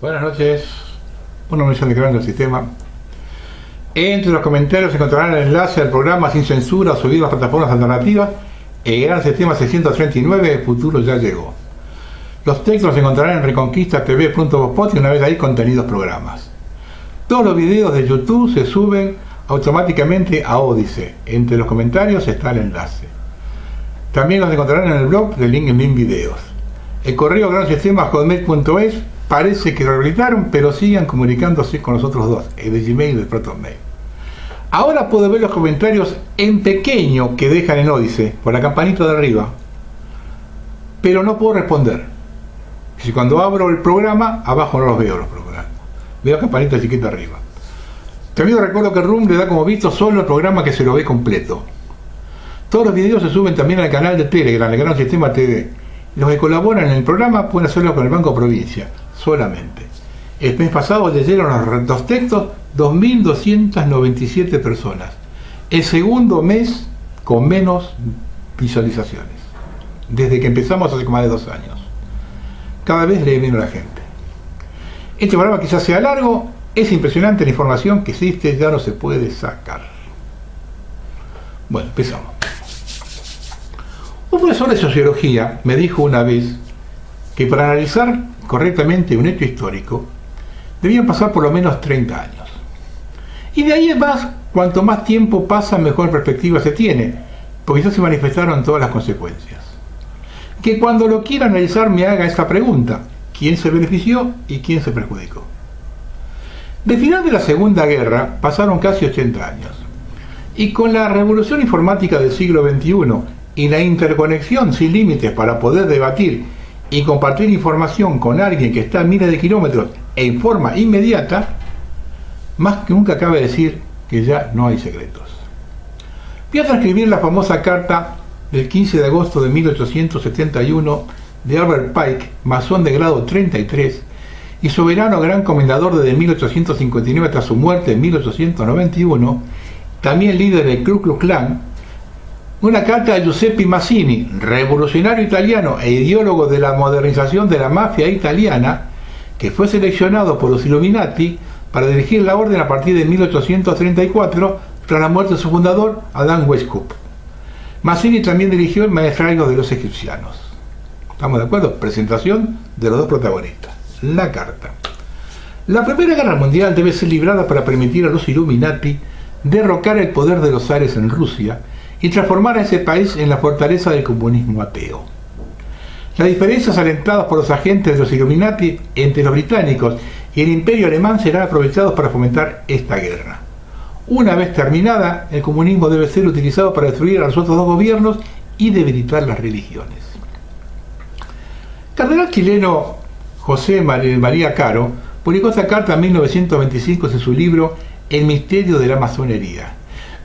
Buenas noches, una misión de creando el sistema. Entre los comentarios encontrarán el enlace al programa Sin Censura subido a las plataformas alternativas. El gran sistema 639, el futuro ya llegó. Los textos los encontrarán en reconquistatv.blogspot y una vez ahí contenidos programas. Todos los videos de YouTube se suben automáticamente a Odysee. Entre los comentarios está el enlace. También los encontrarán en el blog de LinkedIn Videos. El correo gransistema@hotmail.es parece que lo habilitaron, pero sigan comunicándose con los otros dos, el de Gmail y el ProtonMail. Ahora puedo ver los comentarios en pequeño que dejan en Odysee, por la campanita de arriba, pero no puedo responder. Si cuando abro el programa, abajo no los veo los programas. Veo campanita chiquita arriba. También recuerdo que Room le da como visto solo el programa que se lo ve completo. Todos los videos se suben también al canal de Telegram, el Gran Sistema TV. Los que colaboran en el programa pueden hacerlo con el Banco Provincia, solamente. El mes pasado leyeron los textos 2.297 personas. El segundo mes con menos visualizaciones, desde que empezamos hace más de 2 años. Cada vez lee menos la gente. Este programa quizás sea largo, es impresionante la información que existe, ya no se puede sacar. Bueno, empezamos. Un profesor de sociología me dijo una vez que para analizar correctamente un hecho histórico debían pasar por lo menos 30 años. Y de ahí en más, cuanto más tiempo pasa, mejor perspectiva se tiene, porque ya se manifestaron todas las consecuencias. Que cuando lo quiera analizar me haga esta pregunta: ¿quién se benefició y quién se perjudicó? Del final de la Segunda Guerra pasaron casi 80 años, y con la revolución informática del siglo XXI y la interconexión sin límites para poder debatir y compartir información con alguien que está a miles de kilómetros en forma inmediata, más que nunca cabe decir que ya no hay secretos. Voy a transcribir la famosa carta del 15 de agosto de 1871 de Albert Pike, masón de grado 33 y soberano gran comendador desde 1859 hasta su muerte en 1891, también líder del Ku Klux Klan. Una carta de Giuseppe Mazzini, revolucionario italiano e ideólogo de la modernización de la mafia italiana, que fue seleccionado por los Illuminati para dirigir la orden a partir de 1834 tras la muerte de su fundador, Adam Weishaupt. Mazzini también dirigió el Maestrallo de los Egipcianos. ¿Estamos de acuerdo? Presentación de los dos protagonistas. La carta. La Primera Guerra Mundial debe ser librada para permitir a los Illuminati derrocar el poder de los zares en Rusia y transformar a ese país en la fortaleza del comunismo ateo. Las diferencias alentadas por los agentes de los Illuminati entre los británicos y el imperio alemán serán aprovechados para fomentar esta guerra. Una vez terminada, el comunismo debe ser utilizado para destruir a los otros dos gobiernos y debilitar las religiones. El cardenal chileno José María Caro publicó esta carta en 1925 en su libro El misterio de la masonería,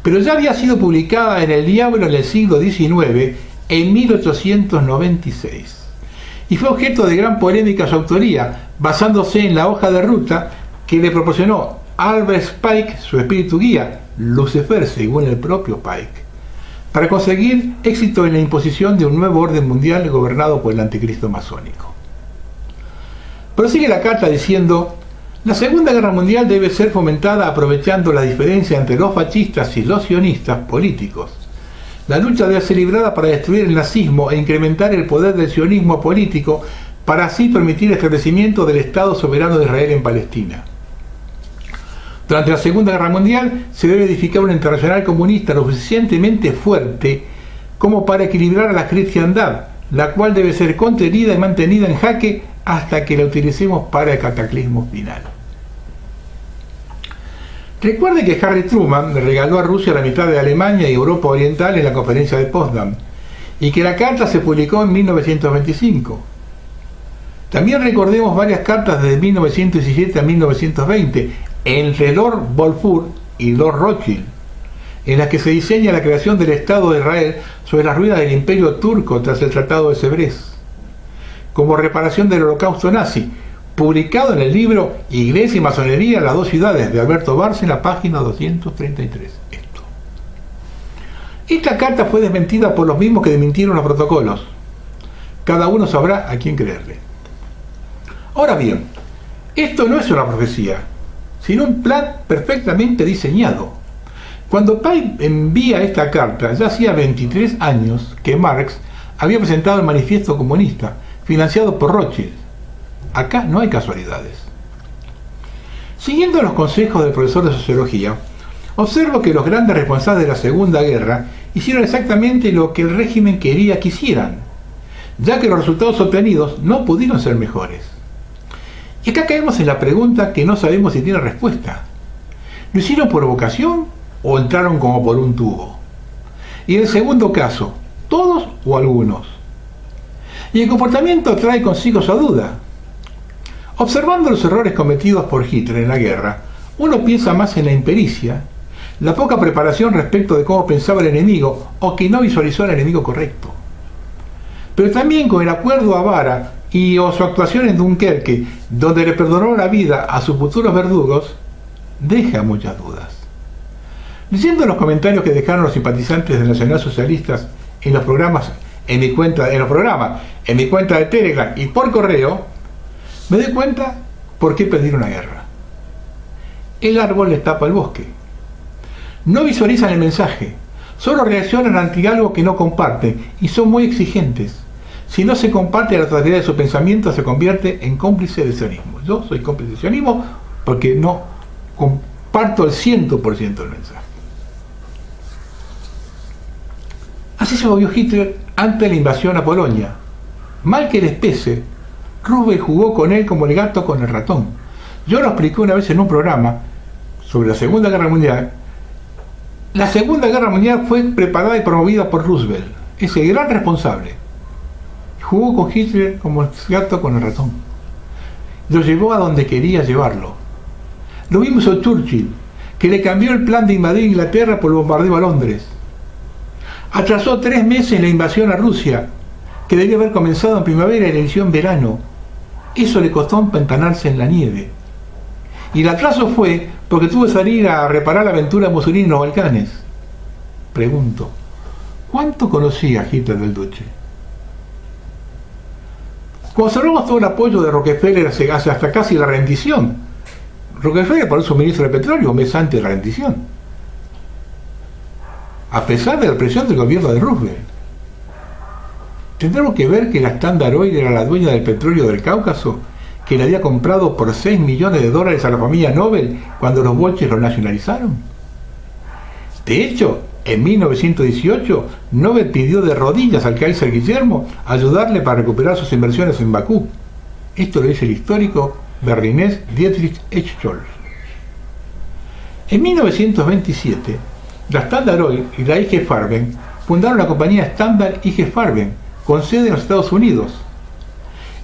pero ya había sido publicada en El Diablo en el siglo XIX, en 1896, y fue objeto de gran polémica su autoría, basándose en la hoja de ruta que le proporcionó Albert Pike, su espíritu guía, Lucifer, según el propio Pike, para conseguir éxito en la imposición de un nuevo orden mundial gobernado por el anticristo masónico. Prosigue la carta diciendo: la Segunda Guerra Mundial debe ser fomentada aprovechando la diferencia entre los fascistas y los sionistas políticos. La lucha debe ser librada para destruir el nazismo e incrementar el poder del sionismo político para así permitir el establecimiento del Estado soberano de Israel en Palestina. Durante la Segunda Guerra Mundial se debe edificar una internacional comunista lo suficientemente fuerte como para equilibrar a la cristiandad, la cual debe ser contenida y mantenida en jaque hasta que la utilicemos para el cataclismo final. Recuerde que Harry Truman le regaló a Rusia la mitad de Alemania y Europa Oriental en la conferencia de Potsdam, y que la carta se publicó en 1925. También recordemos varias cartas desde 1917 a 1920 entre Lord Balfour y Lord Rothschild, en las que se diseña la creación del Estado de Israel sobre las ruinas del Imperio Turco tras el Tratado de Sèvres, como reparación del Holocausto nazi, publicado en el libro Iglesia y Masonería, las dos ciudades, de Alberto Barce, en la página 233. Esta carta fue desmentida por los mismos que desmintieron los protocolos. Cada uno sabrá a quién creerle. Ahora bien, Esto no es una profecía, sino un plan perfectamente diseñado. Cuando Pike envía esta carta, ya hacía 23 años que Marx había presentado el Manifiesto Comunista, financiado por Rothschild. Acá no hay casualidades. Siguiendo los consejos del profesor de Sociología, observo que los grandes responsables de la Segunda Guerra hicieron exactamente lo que el régimen quería que hicieran, ya que los resultados obtenidos no pudieron ser mejores. Y acá caemos en la pregunta que no sabemos si tiene respuesta. ¿Lo hicieron por vocación o entraron como por un tubo? Y en el segundo caso, ¿todos o algunos? Y el comportamiento trae consigo esa duda. Observando los errores cometidos por Hitler en la guerra, uno piensa más en la impericia, la poca preparación respecto de cómo pensaba el enemigo o que no visualizó al enemigo correcto. Pero también con el acuerdo a Vara o su actuación en Dunkerque, donde le perdonó la vida a sus futuros verdugos, deja muchas dudas. Leyendo los comentarios que dejaron los simpatizantes de nacionalsocialistas en los programas, en mi cuenta de Telegram y por correo, me doy cuenta por qué pedir una guerra. El árbol les tapa el bosque. No visualizan el mensaje, solo reaccionan ante algo que no comparten y son muy exigentes. Si no se comparte la totalidad de su pensamiento, se convierte en cómplice del sionismo. Yo soy cómplice del sionismo porque no comparto el 100% del mensaje. Así se movió Hitler ante la invasión a Polonia. Mal que les pese, Roosevelt jugó con él como el gato con el ratón. Yo lo expliqué una vez en un programa sobre la Segunda Guerra Mundial. La Segunda Guerra Mundial fue preparada y promovida por Roosevelt, ese gran responsable. Jugó con Hitler como el gato con el ratón. Lo llevó a donde quería llevarlo. Lo vimos a Churchill, que le cambió el plan de invadir Inglaterra por el bombardeo a Londres. Atrasó 3 meses la invasión a Rusia, que debía haber comenzado en primavera y la inició en verano. Eso le costó empantanarse en la nieve. Y el atraso fue porque tuvo que salir a reparar la aventura de Mussolini en los Balcanes. Pregunto, ¿cuánto conocía Hitler del Duce? Conservamos todo el apoyo de Rockefeller hasta casi la rendición. Rockefeller paró suministro de petróleo un mes antes de la rendición, a pesar de la presión del gobierno de Roosevelt. Tendremos que ver que la Standard Oil era la dueña del petróleo del Cáucaso, que le había comprado por $6 millones a la familia Nobel cuando los bolches lo nacionalizaron. De hecho, en 1918, Nobel pidió de rodillas al Kaiser Guillermo ayudarle para recuperar sus inversiones en Bakú. Esto lo dice el histórico berlinés Dietrich Eschscholz. En 1927, la Standard Oil y la IG Farben fundaron la compañía Standard IG Farben, con sede en los Estados Unidos.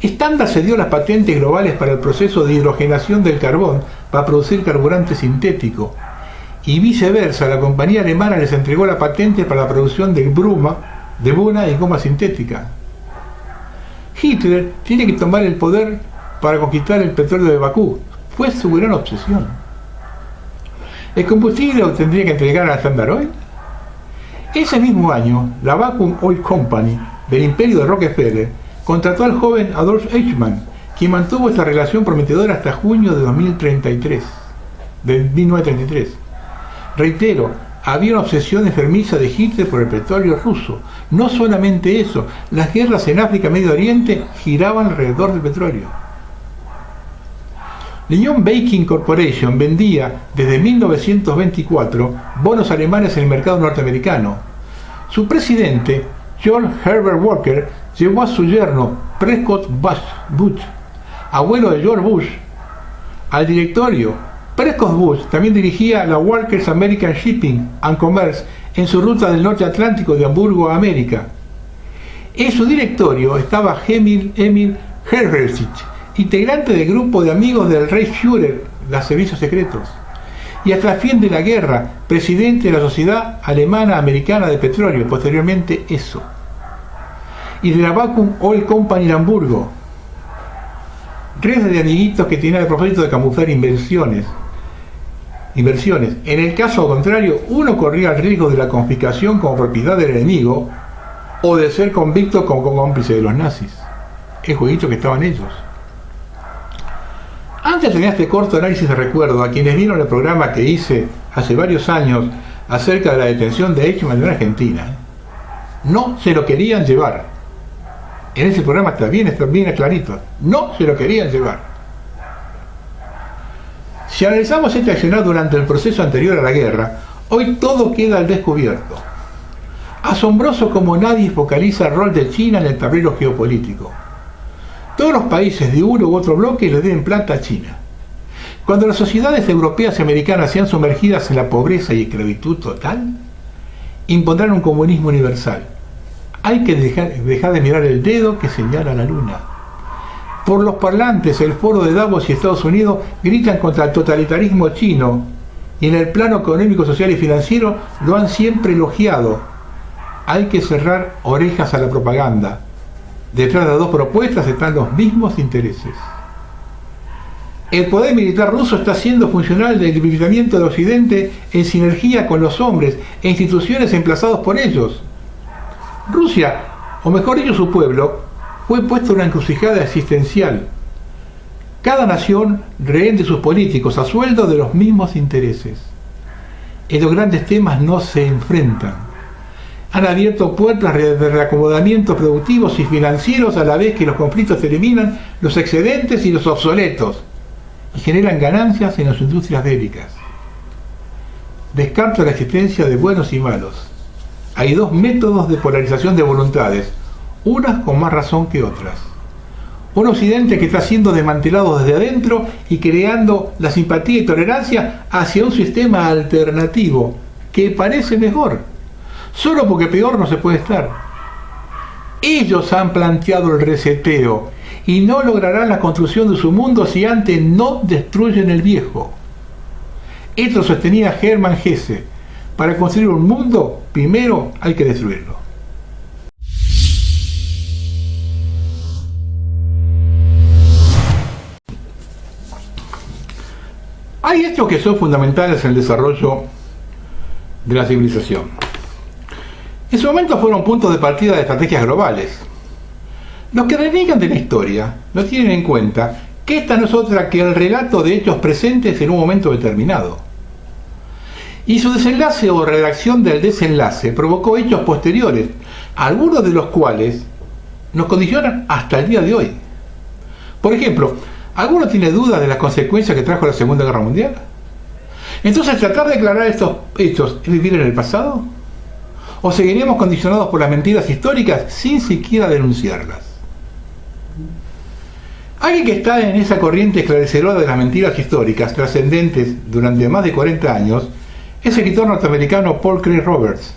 Standard cedió las patentes globales para el proceso de hidrogenación del carbón para producir carburante sintético, y viceversa, la compañía alemana les entregó la patente para la producción de buna y goma sintética. Hitler tiene que tomar el poder para conquistar el petróleo de Bakú. Fue su gran obsesión. ¿El combustible lo tendría que entregar a la Standard Oil? Ese mismo año, la Vacuum Oil Company del imperio de Rockefeller contrató al joven Adolf Eichmann, quien mantuvo esta relación prometedora hasta junio de 1933. Reitero, había una obsesión enfermiza de Hitler por el petróleo ruso. No solamente eso, las guerras en África y Medio Oriente giraban alrededor del petróleo. La Union Banking Corporation vendía desde 1924 bonos alemanes en el mercado norteamericano. Su presidente, George Herbert Walker, llevó a su yerno Prescott Bush, abuelo de George Bush, al directorio. Prescott Bush también dirigía la Walker's American Shipping and Commerce en su ruta del norte atlántico de Hamburgo a América. En su directorio estaba Emil Herresich, integrante del grupo de amigos del Reichsführer, los servicios secretos, y hasta el fin de la guerra, presidente de la Sociedad Alemana Americana de Petróleo, posteriormente ESSO, y de la Vacuum Oil Company de Hamburgo. Redes de amiguitos que tenían el propósito de camuflar inversiones. En el caso contrario, uno corría el riesgo de la confiscación como propiedad del enemigo o de ser convicto como cómplice de los nazis. El jueguito que estaban ellos. Antes tenía este corto análisis de recuerdo a quienes vieron el programa que hice hace varios años acerca de la detención de Eichmann en Argentina. No se lo querían llevar. En ese programa está bien clarito. No se lo querían llevar. Si analizamos este accionar durante el proceso anterior a la guerra, hoy todo queda al descubierto. Asombroso como nadie focaliza el rol de China en el tablero geopolítico. Todos los países de uno u otro bloque le deben plata a China. Cuando las sociedades europeas y americanas sean sumergidas en la pobreza y esclavitud total, impondrán un comunismo universal. Hay que dejar de mirar el dedo que señala la luna. Por los parlantes, el foro de Davos y Estados Unidos gritan contra el totalitarismo chino y en el plano económico, social y financiero lo han siempre elogiado. Hay que cerrar orejas a la propaganda. Detrás de las dos propuestas están los mismos intereses. El poder militar ruso está siendo funcional del debilitamiento del Occidente en sinergia con los hombres e instituciones emplazados por ellos. Rusia, o mejor dicho su pueblo, fue puesto en una encrucijada existencial. Cada nación rehén de sus políticos a sueldo de los mismos intereses. En los grandes temas no se enfrentan. Han abierto puertas de reacomodamientos productivos y financieros a la vez que los conflictos eliminan los excedentes y los obsoletos y generan ganancias en las industrias bélicas. Descarto la existencia de buenos y malos. Hay dos métodos de polarización de voluntades, unas con más razón que otras. Un occidente que está siendo desmantelado desde adentro y creando la simpatía y tolerancia hacia un sistema alternativo que parece mejor. Solo porque peor no se puede estar. Ellos han planteado el reseteo y no lograrán la construcción de su mundo si antes no destruyen el viejo. Esto sostenía Hermann Hesse. Para construir un mundo, primero hay que destruirlo. Hay hechos que son fundamentales en el desarrollo de la civilización. En su momento fueron puntos de partida de estrategias globales. Los que reniegan de la historia no tienen en cuenta que esta no es otra que el relato de hechos presentes en un momento determinado. Y su desenlace o redacción del desenlace provocó hechos posteriores, algunos de los cuales nos condicionan hasta el día de hoy. Por ejemplo, ¿alguno tiene dudas de las consecuencias que trajo la Segunda Guerra Mundial? Entonces, ¿tratar de declarar estos hechos es vivir en el pasado? ¿O seguiremos condicionados por las mentiras históricas sin siquiera denunciarlas? Alguien que está en esa corriente esclarecedora de las mentiras históricas trascendentes durante más de 40 años es el escritor norteamericano Paul Craig Roberts,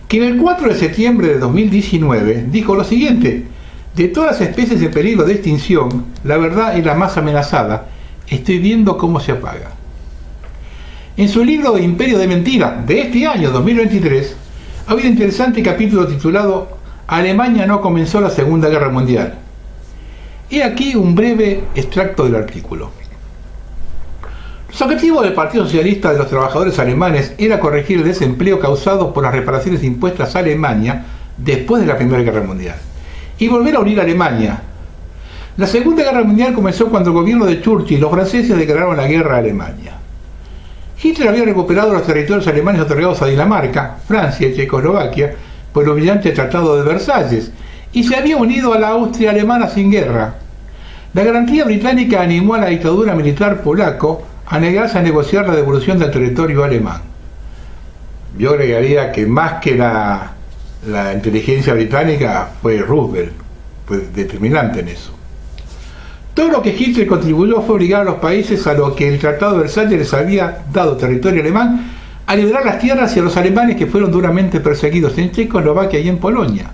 que en el 4 de septiembre de 2019 dijo lo siguiente: de todas las especies en peligro de extinción, la verdad es la más amenazada, estoy viendo cómo se apaga. En su libro Imperio de Mentira, de este año 2023, había un interesante capítulo titulado Alemania no comenzó la Segunda Guerra Mundial. He aquí un breve extracto del artículo. Los objetivos del Partido Socialista de los Trabajadores Alemanes era corregir el desempleo causado por las reparaciones impuestas a Alemania después de la Primera Guerra Mundial y volver a unir a Alemania. La Segunda Guerra Mundial comenzó cuando el gobierno de Churchill y los franceses declararon la guerra a Alemania. Hitler había recuperado los territorios alemanes otorgados a Dinamarca, Francia y Checoslovaquia por el brillante Tratado de Versalles y se había unido a la Austria alemana sin guerra. La garantía británica animó a la dictadura militar polaco a negarse a negociar la devolución del territorio alemán. Yo agregaría que más que la inteligencia británica fue Roosevelt, fue determinante en eso. Todo lo que Hitler contribuyó fue obligar a los países a lo que el Tratado de Versalles les había dado territorio alemán a liberar las tierras y a los alemanes que fueron duramente perseguidos en Checoslovaquia y en Polonia.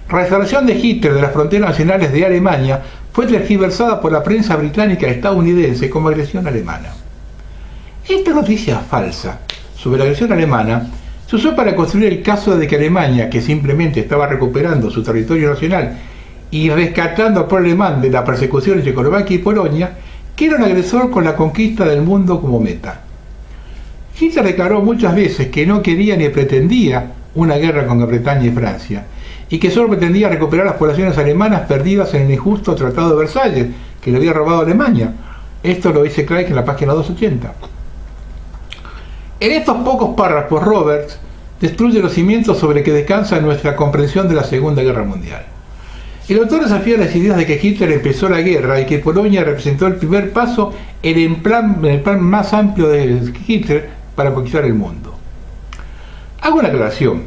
La restauración de Hitler de las fronteras nacionales de Alemania fue tergiversada por la prensa británica y estadounidense como agresión alemana. Esta noticia falsa sobre la agresión alemana se usó para construir el caso de que Alemania, que simplemente estaba recuperando su territorio nacional y rescatando al pueblo alemán de la persecución en Checoslovaquia y Polonia, que era un agresor con la conquista del mundo como meta. Hitler declaró muchas veces que no quería ni pretendía una guerra con Gran Bretaña y Francia, y que solo pretendía recuperar las poblaciones alemanas perdidas en el injusto Tratado de Versalles, que le había robado a Alemania, Esto lo dice Craig en la página 280. En estos pocos párrafos, Roberts destruye los cimientos sobre que descansa nuestra comprensión de la Segunda Guerra Mundial. El autor desafía las ideas de que Hitler empezó la guerra y que Polonia representó el primer paso en el plan más amplio de Hitler para conquistar el mundo. Hago una aclaración.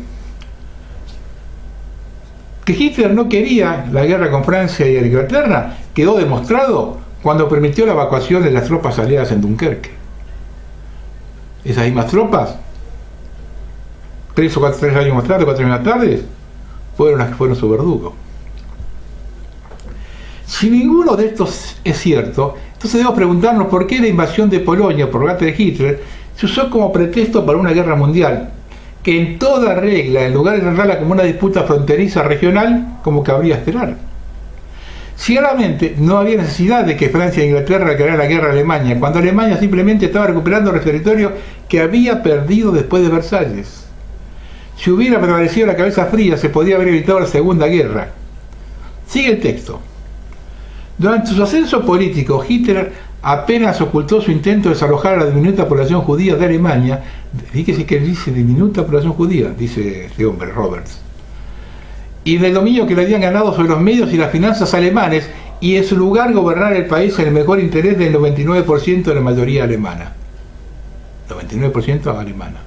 Que Hitler no quería la guerra con Francia y Inglaterra quedó demostrado cuando permitió la evacuación de las tropas aliadas en Dunkerque. Esas mismas tropas, 3 años más tarde, 4 años más tarde, fueron las que fueron su verdugo. Si ninguno de estos es cierto, entonces debemos preguntarnos por qué la invasión de Polonia por parte de Hitler se usó como pretexto para una guerra mundial, que en toda regla, en lugar de tratarla como una disputa fronteriza regional, como cabría esperar. Ciertamente no había necesidad de que Francia e Inglaterra declararan la guerra a Alemania, cuando Alemania simplemente estaba recuperando el territorio que había perdido después de Versalles. Si hubiera prevalecido la cabeza fría, se podía haber evitado la Segunda Guerra. Sigue el texto. Durante su ascenso político, Hitler apenas ocultó su intento de desalojar a la diminuta población judía de Alemania. Fíjese que dice diminuta población judía, dice este hombre, Roberts. Y del dominio que le habían ganado sobre los medios y las finanzas alemanes, y en su lugar gobernar el país en el mejor interés del 99% de la mayoría alemana. 99% alemana.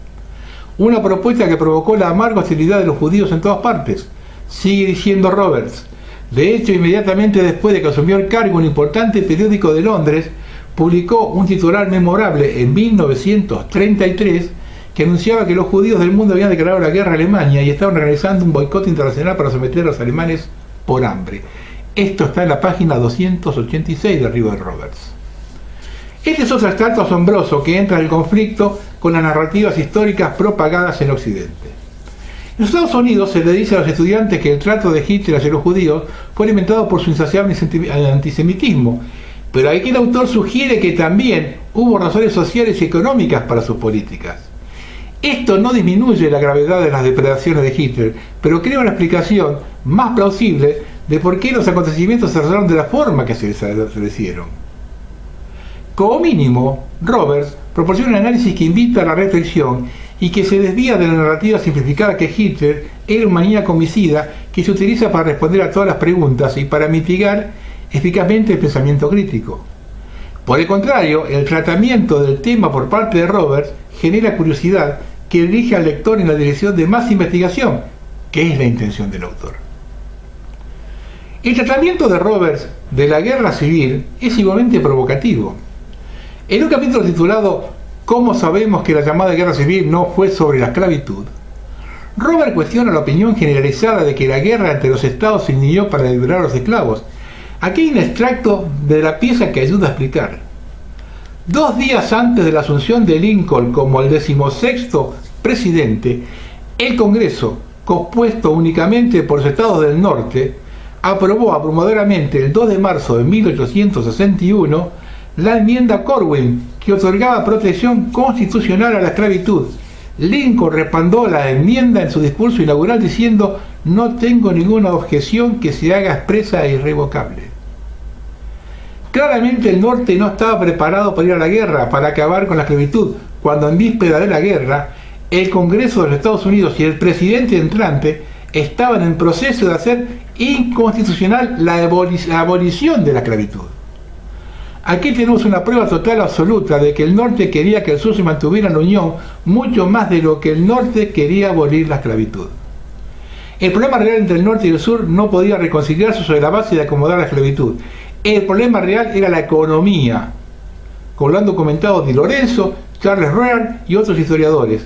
Una propuesta que provocó la amarga hostilidad de los judíos en todas partes. Sigue diciendo Roberts. De hecho, inmediatamente después de que asumió el cargo, un importante periódico de Londres publicó un titular memorable en 1933 que anunciaba que los judíos del mundo habían declarado la guerra a Alemania y estaban realizando un boicot internacional para someter a los alemanes por hambre. Esto está en la página 286 del libro de Roberts. Este es otro extracto asombroso que entra en el conflicto con las narrativas históricas propagadas en Occidente. En Estados Unidos se le dice a los estudiantes que el trato de Hitler hacia los judíos fue alimentado por su insaciable antisemitismo, pero aquí el autor sugiere que también hubo razones sociales y económicas para sus políticas. Esto no disminuye la gravedad de las depredaciones de Hitler, pero crea una explicación más plausible de por qué los acontecimientos se realizaron de la forma que se les hicieron. Como mínimo, Roberts proporciona un análisis que invita a la reflexión y que se desvía de la narrativa simplificada que Hitler era un maníaco homicida que se utiliza para responder a todas las preguntas y para mitigar eficazmente el pensamiento crítico. Por el contrario, el tratamiento del tema por parte de Roberts genera curiosidad que dirige al lector en la dirección de más investigación, que es la intención del autor. El tratamiento de Roberts de la guerra civil es igualmente provocativo. En un capítulo titulado ¿Cómo sabemos que la llamada guerra civil no fue sobre la esclavitud?, Roberts cuestiona la opinión generalizada de que la guerra entre los estados se inició para liberar a los esclavos. Aquí hay un extracto de la pieza que ayuda a explicar. 2 días antes de la asunción de Lincoln como el 16º presidente, el Congreso, compuesto únicamente por los estados del norte, aprobó abrumadoramente el 2 de marzo de 1861 la enmienda Corwin, que otorgaba protección constitucional a la esclavitud. Lincoln respaldó la enmienda en su discurso inaugural diciendo: "No tengo ninguna objeción que se haga expresa e irrevocable". Claramente el norte no estaba preparado para ir a la guerra, para acabar con la esclavitud, cuando en víspera de la guerra, el Congreso de los Estados Unidos y el presidente entrante estaban en proceso de hacer inconstitucional la abolición de la esclavitud. Aquí tenemos una prueba total absoluta de que el norte quería que el sur se mantuviera en la unión mucho más de lo que el norte quería abolir la esclavitud. El problema real entre el norte y el sur no podía reconciliarse sobre la base de acomodar la esclavitud. El problema real era la economía, como lo han documentado Di Lorenzo, Charles Roer y otros historiadores.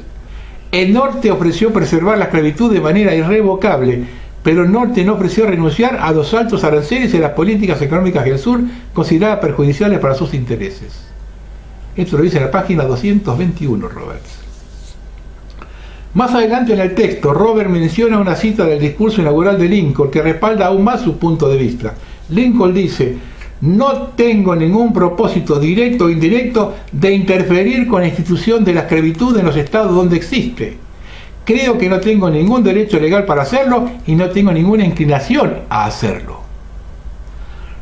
El norte ofreció preservar la esclavitud de manera irrevocable, pero el norte no ofreció renunciar a los altos aranceles y a las políticas económicas que el sur consideraba perjudiciales para sus intereses. Esto lo dice en la página 221 Roberts. Más adelante en el texto, Roberts menciona una cita del discurso inaugural de Lincoln que respalda aún más su punto de vista. Lincoln dice: "No tengo ningún propósito directo o indirecto de interferir con la institución de la esclavitud en los estados donde existe. Creo que no tengo ningún derecho legal para hacerlo y no tengo ninguna inclinación a hacerlo".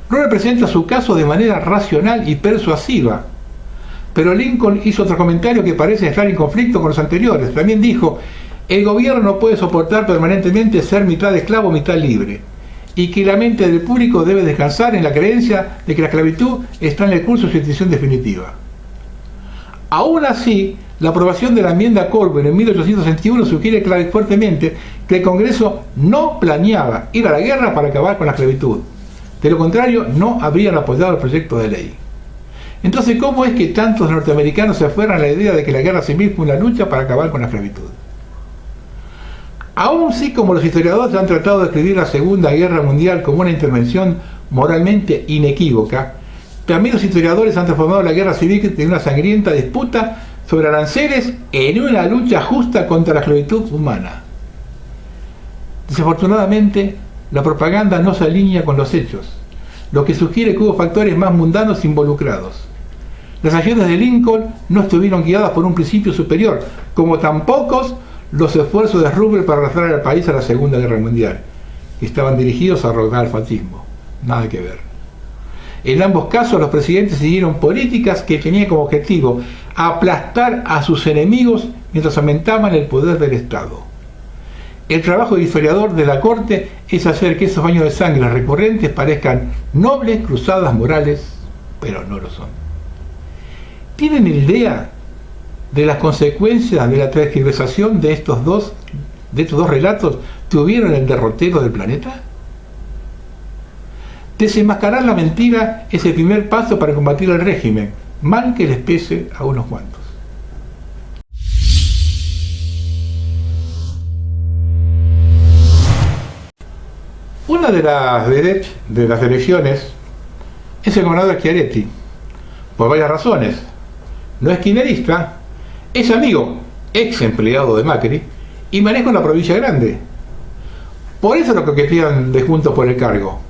Rommel presenta su caso de manera racional y persuasiva, pero Lincoln hizo otro comentario que parece estar en conflicto con los anteriores. También dijo: el gobierno no puede soportar permanentemente ser mitad esclavo, mitad libre, y que la mente del público debe descansar en la creencia de que la esclavitud está en el curso de su extinción definitiva. Aún así, la aprobación de la enmienda Colburn en 1861 sugiere fuertemente que el Congreso no planeaba ir a la guerra para acabar con la esclavitud. De lo contrario, no habrían apoyado el proyecto de ley. Entonces, ¿cómo es que tantos norteamericanos se aferran a la idea de que la guerra civil fue una lucha para acabar con la esclavitud? Aún sí, como los historiadores han tratado de escribir la Segunda Guerra Mundial como una intervención moralmente inequívoca, también los historiadores han transformado la guerra civil en una sangrienta disputa sobre aranceles en una lucha justa contra la esclavitud humana. Desafortunadamente, la propaganda no se alinea con los hechos, lo que sugiere que hubo factores más mundanos involucrados. Las acciones de Lincoln no estuvieron guiadas por un principio superior, como tampoco los esfuerzos de Rommel para arrastrar al país a la Segunda Guerra Mundial, que estaban dirigidos a derrocar al fascismo. Nada que ver. En ambos casos, los presidentes siguieron políticas que tenían como objetivo aplastar a sus enemigos mientras aumentaban el poder del Estado. El trabajo del historiador de la corte es hacer que esos baños de sangre recurrentes parezcan nobles cruzadas morales, pero no lo son. ¿Tienen idea de las consecuencias de la tergiversación de estos dos relatos tuvieron el derrotero del planeta? Desenmascarar la mentira es el primer paso para combatir el régimen, mal que les pese a unos cuantos. Una de las elecciones es el gobernador Schiaretti, por varias razones. No es kirchnerista, es amigo, ex empleado de Macri, y maneja una provincia grande. Por eso lo coquetean de Juntos por el Cargo.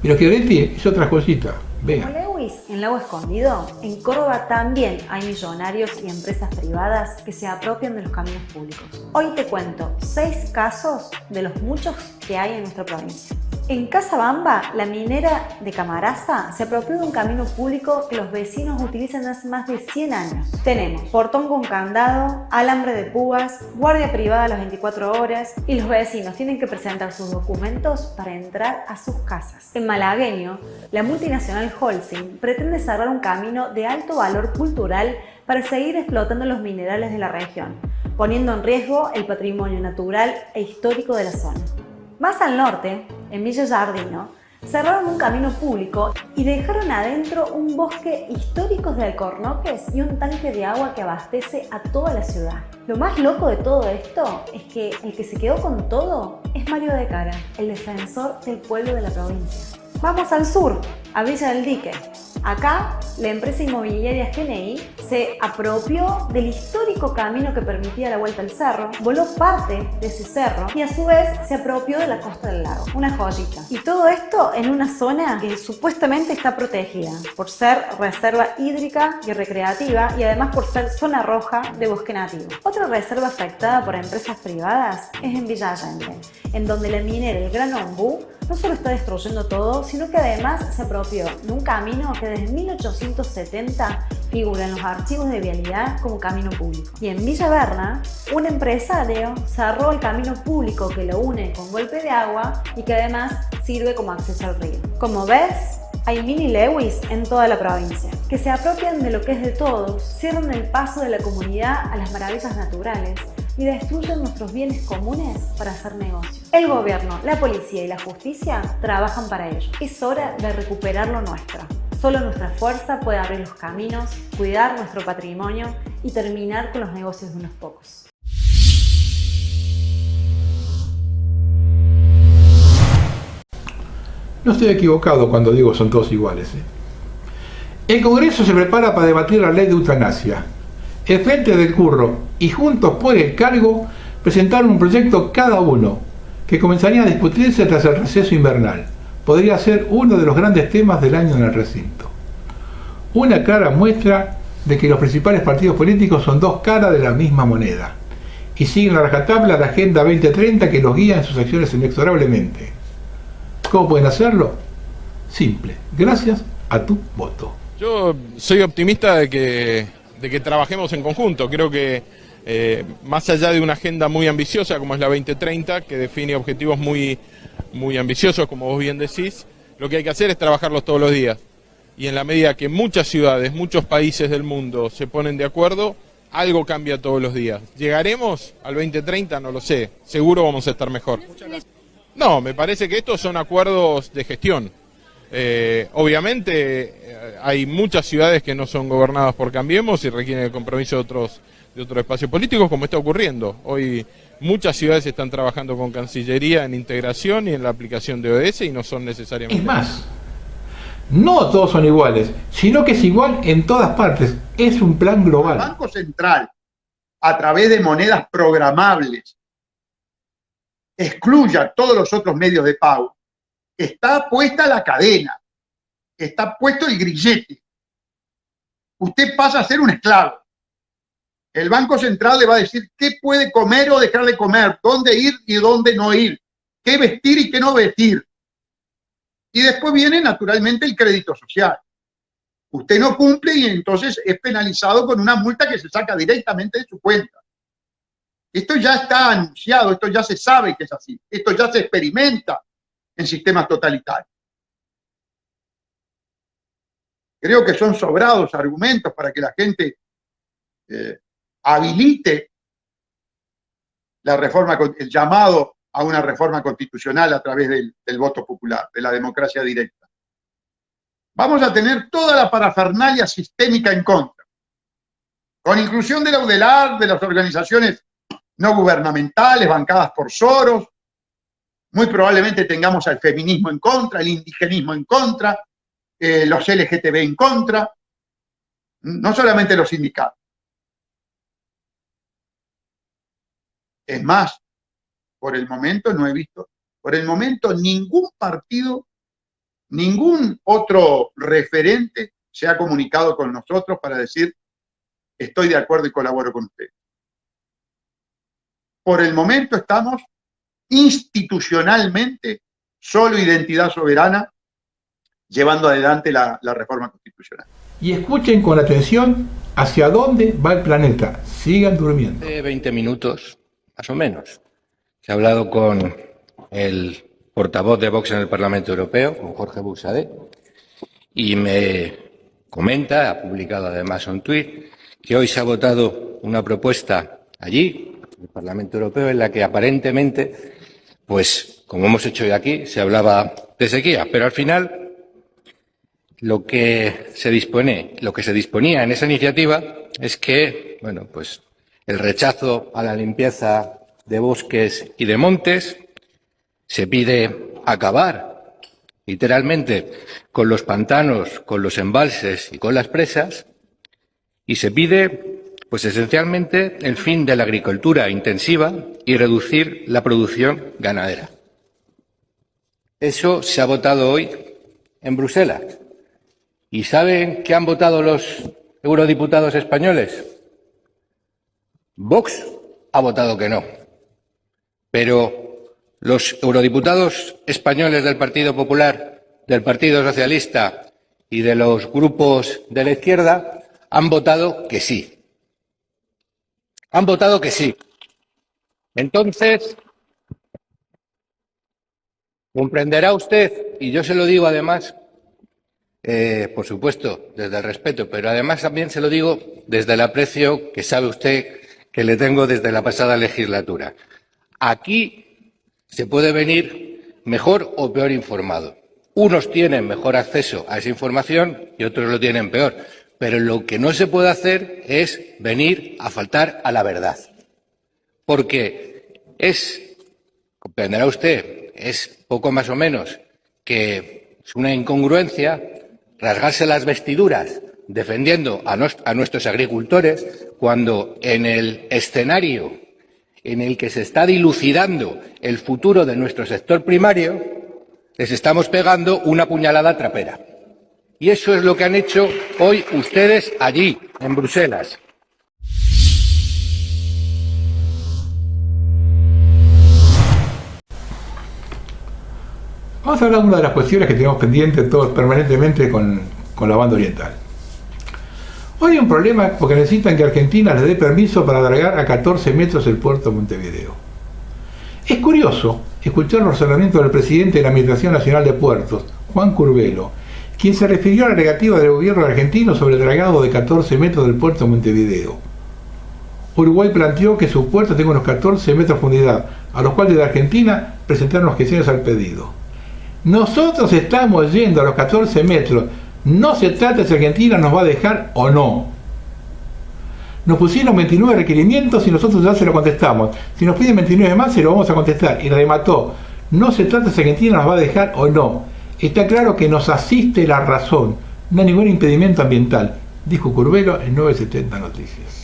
Pero Schiaretti es otra cosita, vean. Lewis, en Lago Escondido, en Córdoba también hay millonarios y empresas privadas que se apropian de los caminos públicos. Hoy te cuento 6 casos de los muchos que hay en nuestra provincia. En Casabamba, la minera de Camaraza se apropió de un camino público que los vecinos utilizan hace más de 100 años. Tenemos portón con candado, alambre de púas, guardia privada a las 24 horas y los vecinos tienen que presentar sus documentos para entrar a sus casas. En Malagueño, la multinacional Holcim pretende cerrar un camino de alto valor cultural para seguir explotando los minerales de la región, poniendo en riesgo el patrimonio natural e histórico de la zona. Más al norte, en Villa Giardino, cerraron un camino público y dejaron adentro un bosque histórico de alcornoques y un tanque de agua que abastece a toda la ciudad. Lo más loco de todo esto es que el que se quedó con todo es Mario de Cara, el defensor del pueblo de la provincia. Vamos al sur, a Villa del Dique. Acá, la empresa inmobiliaria GNI se apropió del histórico camino que permitía la vuelta al cerro, voló parte de ese cerro y a su vez se apropió de la costa del lago. Una joyita. Y todo esto en una zona que supuestamente está protegida por ser reserva hídrica y recreativa y además por ser zona roja de bosque nativo. Otra reserva afectada por empresas privadas es en Villa Allende, en donde la minera El Gran Ombú no solo está destruyendo todo, sino que además se apropió de un camino que desde 1870 figura en los archivos de vialidad como camino público. Y en Villa Berna, un empresario cerró el camino público que lo une con golpe de agua y que además sirve como acceso al río. Como ves, hay mini Lewis en toda la provincia, que se apropian de lo que es de todos, cierran el paso de la comunidad a las maravillas naturales y destruyen nuestros bienes comunes para hacer negocio. El gobierno, la policía y la justicia trabajan para ello. Es hora de recuperar lo nuestro. Solo nuestra fuerza puede abrir los caminos, cuidar nuestro patrimonio y terminar con los negocios de unos pocos. No estoy equivocado cuando digo son todos iguales. El Congreso se prepara para debatir la ley de eutanasia. El Frente del Curro y Juntos por el Cargo presentaron un proyecto cada uno que comenzaría a discutirse tras el receso invernal. Podría ser uno de los grandes temas del año en el recinto. Una clara muestra de que los principales partidos políticos son dos caras de la misma moneda y siguen a rajatabla la Agenda 2030 que los guía en sus acciones inexorablemente. ¿Cómo pueden hacerlo? Simple, gracias a tu voto. Yo soy optimista de que trabajemos en conjunto. Creo que más allá de una agenda muy ambiciosa como es la 2030, que define objetivos muy ambiciosos, como vos bien decís, lo que hay que hacer es trabajarlos todos los días. Y en la medida que muchas ciudades, muchos países del mundo se ponen de acuerdo, algo cambia todos los días. ¿Llegaremos al 2030? No lo sé. Seguro vamos a estar mejor. No, me parece que estos son acuerdos de gestión. Obviamente hay muchas ciudades que no son gobernadas por Cambiemos y requieren el compromiso de otros espacios políticos, como está ocurriendo. Hoy muchas ciudades están trabajando con Cancillería en integración y en la aplicación de ODS y no son necesariamente... Es más, no todos son iguales, sino que es igual en todas partes. Es un plan global. El Banco Central, a través de monedas programables, excluya todos los otros medios de pago. Está puesta la cadena, está puesto el grillete. Usted pasa a ser un esclavo. El Banco Central le va a decir qué puede comer o dejar de comer, dónde ir y dónde no ir, qué vestir y qué no vestir. Y después viene naturalmente el crédito social. Usted no cumple y entonces es penalizado con una multa que se saca directamente de su cuenta. Esto ya está anunciado, esto ya se sabe que es así, esto ya se experimenta en sistemas totalitarios. Creo que son sobrados argumentos para que la gente habilite la reforma, el llamado a una reforma constitucional a través del voto popular, de la democracia directa. Vamos a tener toda la parafernalia sistémica en contra, con inclusión de la UDELAR, de las organizaciones no gubernamentales, bancadas por Soros. Muy probablemente tengamos al feminismo en contra, el indigenismo en contra, los LGTB en contra, no solamente los sindicatos. Es más, por el momento no he visto, por el momento ningún partido, ningún otro referente se ha comunicado con nosotros para decir estoy de acuerdo y colaboro con ustedes. Por el momento estamos institucionalmente, solo Identidad Soberana, llevando adelante la reforma constitucional. Y escuchen con atención hacia dónde va el planeta. Sigan durmiendo. 20 minutos, más o menos, se ha hablado con el portavoz de Vox en el Parlamento Europeo, con Jorge Buxadé, y me comenta, ha publicado además un tuit, que hoy se ha votado una propuesta allí, en el Parlamento Europeo, en la que aparentemente, pues, como hemos hecho hoy aquí, se hablaba de sequía, pero al final lo que se disponía en esa iniciativa es que, bueno, pues el rechazo a la limpieza de bosques y de montes, se pide acabar literalmente con los pantanos, con los embalses y con las presas, y se pide, pues esencialmente, el fin de la agricultura intensiva y reducir la producción ganadera. Eso se ha votado hoy en Bruselas. ¿Y saben qué han votado los eurodiputados españoles? Vox ha votado que no. Pero los eurodiputados españoles del Partido Popular, del Partido Socialista y de los grupos de la izquierda han votado que sí. Han votado que sí. Entonces, comprenderá usted, y yo se lo digo además, por supuesto, desde el respeto, pero además también se lo digo desde el aprecio que sabe usted que le tengo desde la pasada legislatura. Aquí se puede venir mejor o peor informado. Unos tienen mejor acceso a esa información y otros lo tienen peor. Pero lo que no se puede hacer es venir a faltar a la verdad. Porque comprenderá usted, es poco más o menos que es una incongruencia rasgarse las vestiduras defendiendo a nuestros agricultores cuando en el escenario en el que se está dilucidando el futuro de nuestro sector primario les estamos pegando una puñalada trapera. Y eso es lo que han hecho hoy ustedes allí, en Bruselas. Vamos a hablar de una de las cuestiones que tenemos pendientes todos permanentemente con la banda oriental. Hoy hay un problema porque necesitan que Argentina les dé permiso para alargar a 14 metros el puerto de Montevideo. Es curioso escuchar los razonamientos del presidente de la Administración Nacional de Puertos, Juan Curbelo, quien se refirió a la negativa del gobierno argentino sobre el dragado de 14 metros del puerto de Montevideo. Uruguay planteó que su puerto tenga unos 14 metros de profundidad, a los cuales de Argentina presentaron objeciones al pedido. Nosotros estamos yendo a los 14 metros, no se trata de si Argentina nos va a dejar o no. Nos pusieron 29 requerimientos y nosotros ya se lo contestamos. Si nos piden 29 más, se lo vamos a contestar. Y remató, no se trata de si Argentina nos va a dejar o no. Está claro que nos asiste la razón, no hay ningún impedimento ambiental, dijo Curbelo en 970 Noticias.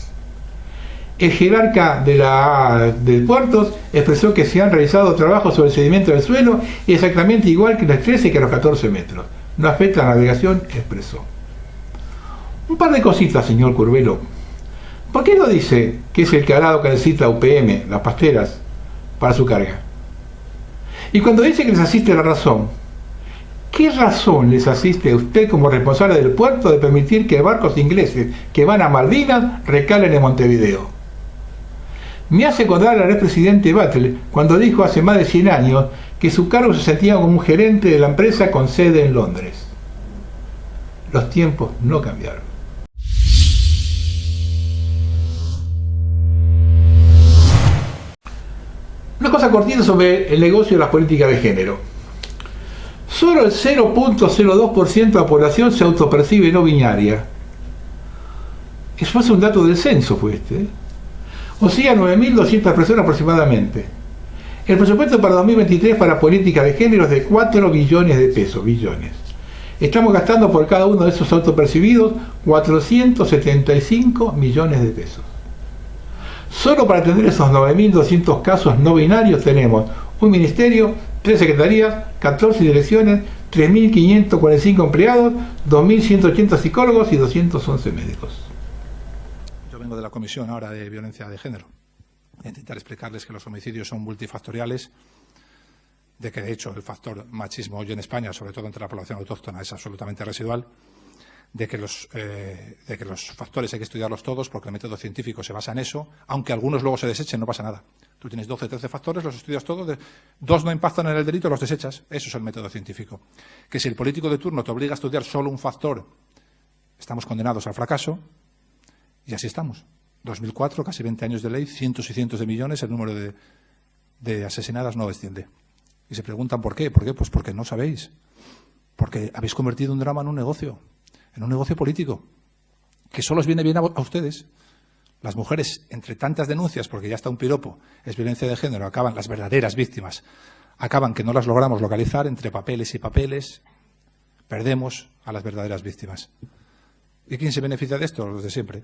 El jerarca de puertos expresó que se han realizado trabajos sobre el sedimento del suelo exactamente igual que los 13 que a los 14 metros. No afecta a la navegación, expresó. Un par de cositas, señor Curbelo. ¿Por qué no dice que es el calado que necesita UPM, las pasteras, para su carga? Y cuando dice que les asiste la razón, ¿qué razón les asiste a usted como responsable del puerto de permitir que barcos ingleses que van a Malvinas recalen en Montevideo? Me hace acordar al expresidente Batlle cuando dijo hace más de 100 años que su cargo se sentía como un gerente de la empresa con sede en Londres. Los tiempos no cambiaron. Una cosa cortita sobre el negocio de las políticas de género. Solo el 0.02% de la población se autopercibe no binaria. Eso es un dato del censo, fue este. O sea, 9.200 personas aproximadamente. El presupuesto para 2023 para política de género es de 4 billones de pesos, billones. Estamos gastando por cada uno de esos autopercibidos 475 millones de pesos. Solo para atender esos 9.200 casos no binarios tenemos un ministerio, 3 secretarías, 14 direcciones, 3.545 empleados, 2.180 psicólogos y 211 médicos. Yo vengo de la Comisión ahora de Violencia de Género. Voy a intentar explicarles que los homicidios son multifactoriales, de que de hecho el factor machismo hoy en España, sobre todo entre la población autóctona, es absolutamente residual, de que los factores hay que estudiarlos todos porque el método científico se basa en eso, aunque algunos luego se desechen, no pasa nada. Tú tienes 12, 13 factores, los estudias todos, 2 no impactan en el delito, los desechas. Eso es el método científico. Que si el político de turno te obliga a estudiar solo un factor, estamos condenados al fracaso, y así estamos. 2004, casi 20 años de ley, cientos y cientos de millones, el número de asesinadas no desciende. Y se preguntan ¿por qué? ¿Por qué? Pues porque no sabéis. Porque habéis convertido un drama en un negocio político, que solo os viene bien a ustedes. Las mujeres, entre tantas denuncias, porque ya está un piropo, es violencia de género, acaban las verdaderas víctimas, acaban que no las logramos localizar entre papeles y papeles, perdemos a las verdaderas víctimas. ¿Y quién se beneficia de esto? Los de siempre.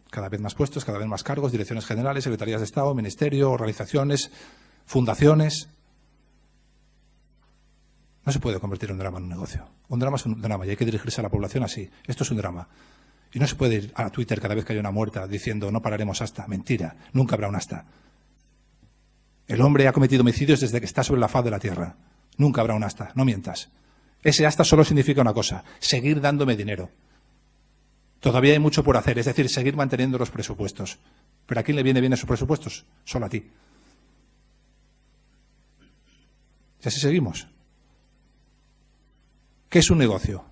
Cada vez más puestos, cada vez más cargos, direcciones generales, secretarías de Estado, ministerio, organizaciones, fundaciones. No se puede convertir un drama en un negocio. Un drama es un drama y hay que dirigirse a la población así. Esto es un drama. Y no se puede ir a Twitter cada vez que haya una muerta diciendo no pararemos hasta. Mentira, nunca habrá un hasta. El hombre ha cometido homicidios desde que está sobre la faz de la tierra. Nunca habrá un hasta, no mientas. Ese hasta solo significa una cosa, seguir dándome dinero. Todavía hay mucho por hacer, es decir, seguir manteniendo los presupuestos. ¿Pero a quién le viene bien esos presupuestos? Solo a ti. Y así seguimos. ¿Qué es un negocio?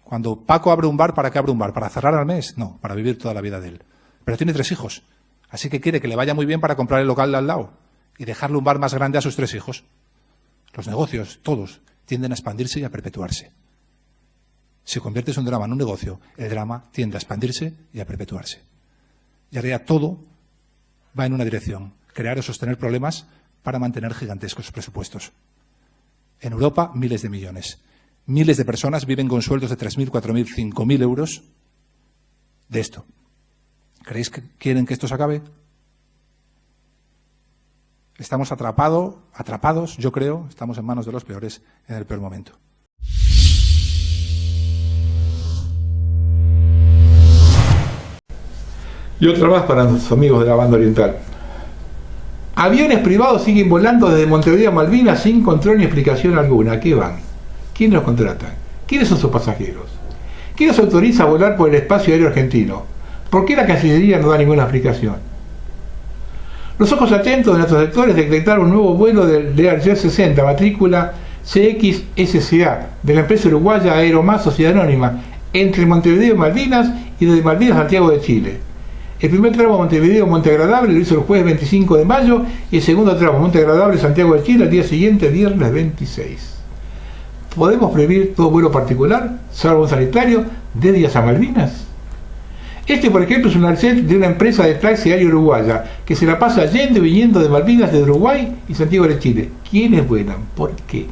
Cuando Paco abre un bar, ¿para qué abre un bar? ¿Para cerrar al mes? No, para vivir toda la vida de él. Pero tiene 3 hijos, así que quiere que le vaya muy bien para comprar el local de al lado y dejarle un bar más grande a sus 3 hijos. Los negocios, todos, tienden a expandirse y a perpetuarse. Si conviertes un drama en un negocio, el drama tiende a expandirse y a perpetuarse. Y ahora ya todo va en una dirección, crear o sostener problemas para mantener gigantescos presupuestos. En Europa, miles de millones. Miles de personas viven con sueldos de 3.000, 4.000, 5.000 euros de esto. ¿Creéis que quieren que esto se acabe? Estamos atrapados, yo creo, estamos en manos de los peores en el peor momento. Y otra más para los amigos de la banda oriental. Aviones privados siguen volando desde Montevideo a Malvinas sin control ni explicación alguna. ¿A qué van? ¿Quiénes los contratan? ¿Quiénes son sus pasajeros? ¿Quién los autoriza a volar por el espacio aéreo argentino? ¿Por qué la Cancillería no da ninguna explicación? Los ojos atentos de nuestros sectores detectaron un nuevo vuelo del Ayer 60, matrícula CXSCA, de la empresa uruguaya Aeromás Sociedad Anónima, entre Montevideo y Malvinas y desde Malvinas a Santiago de Chile. El primer tramo Montevideo-Monte Agradable lo hizo el jueves 25 de mayo y el segundo tramo Monte Agradable-Santiago de Chile al día siguiente, viernes 26. ¿Podemos prohibir todo vuelo particular, salvo un sanitario, de días a Malvinas? Este, por ejemplo, es un archet de una empresa de taxi aéreo uruguaya que se la pasa yendo y viniendo de Malvinas, de Uruguay y Santiago de Chile. ¿Quiénes vuelan? ¿Por qué?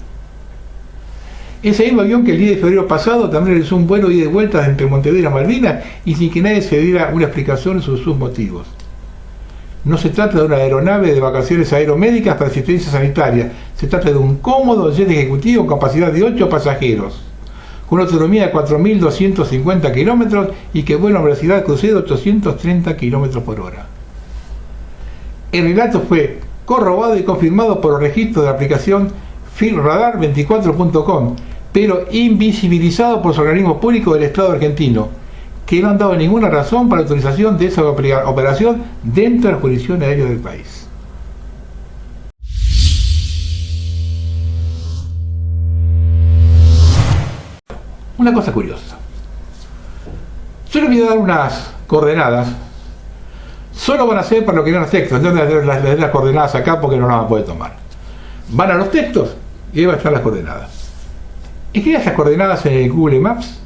Ese mismo avión que el 10 de febrero pasado también realizó un vuelo ida y de vuelta entre Montevideo y Malvinas y sin que nadie se diera una explicación sobre sus motivos. No se trata de una aeronave de vacaciones aeromédicas para asistencia sanitaria, se trata de un cómodo jet ejecutivo con capacidad de 8 pasajeros, con una autonomía de 4.250 kilómetros y que vuela a una velocidad crucero de 830 kilómetros por hora. El relato fue corroborado y confirmado por los registros de la aplicación FilmRadar24.com, pero invisibilizado por los organismos públicos del Estado argentino, que no han dado ninguna razón para la autorización de esa operación dentro de la jurisdicción aérea del país. Una cosa curiosa. Yo les voy a dar unas coordenadas. Solo van a ser para lo que eran los textos. Entonces les doy las coordenadas acá porque no las van a poder tomar. Van a los textos y ahí van a estar las coordenadas. Escriban esas coordenadas en el Google Maps,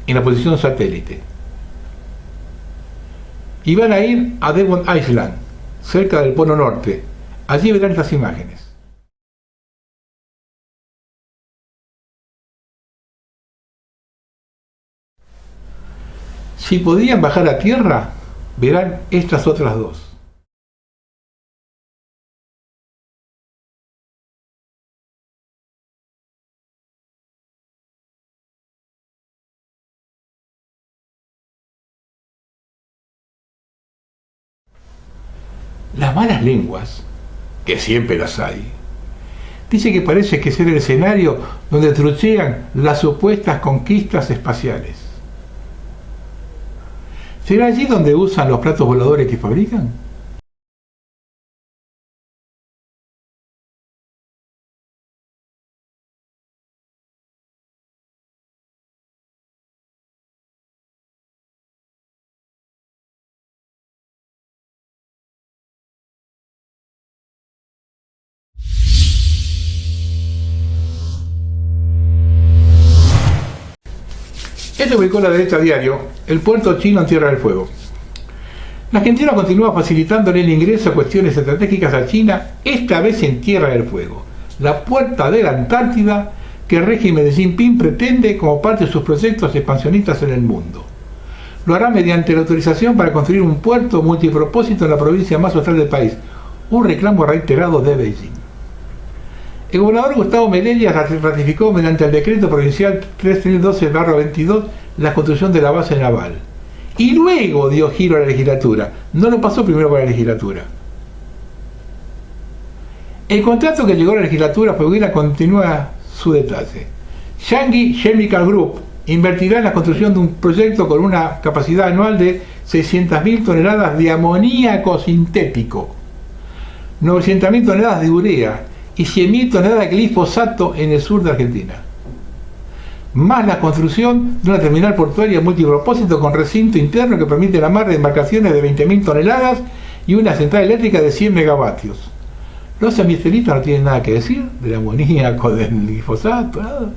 en la posición satélite. Y van a ir a Devon Island, cerca del Polo Norte. Allí verán estas imágenes. Si podían bajar a tierra, verán estas otras dos. Las malas lenguas, que siempre las hay, dice que parece que ser el escenario donde truchean las supuestas conquistas espaciales. ¿Será allí donde usan los platos voladores que fabrican? Esto publicó la derecha diario, el puerto chino en Tierra del Fuego. La Argentina continúa facilitándole el ingreso a cuestiones estratégicas a China, esta vez en Tierra del Fuego, la puerta de la Antártida que el régimen de Xi Jinping pretende como parte de sus proyectos expansionistas en el mundo. Lo hará mediante la autorización para construir un puerto multipropósito en la provincia más austral del país, un reclamo reiterado de Beijing. El gobernador Gustavo Melella ratificó mediante el decreto provincial 3012/22 la construcción de la base naval. Y luego dio giro a la legislatura. No lo pasó primero por la legislatura. El contrato que llegó a la legislatura Pehuila continúa su detalle. Shanghi Chemical Group invertirá en la construcción de un proyecto con una capacidad anual de 600.000 toneladas de amoníaco sintético, 900.000 toneladas de urea y 100.000 toneladas de glifosato en el sur de Argentina. Más la construcción de una terminal portuaria multipropósito con recinto interno que permite la amarre de embarcaciones de 20.000 toneladas y una central eléctrica de 100 megavatios. Los ambientalistas no tienen nada que decir del amoníaco, del glifosato, nada.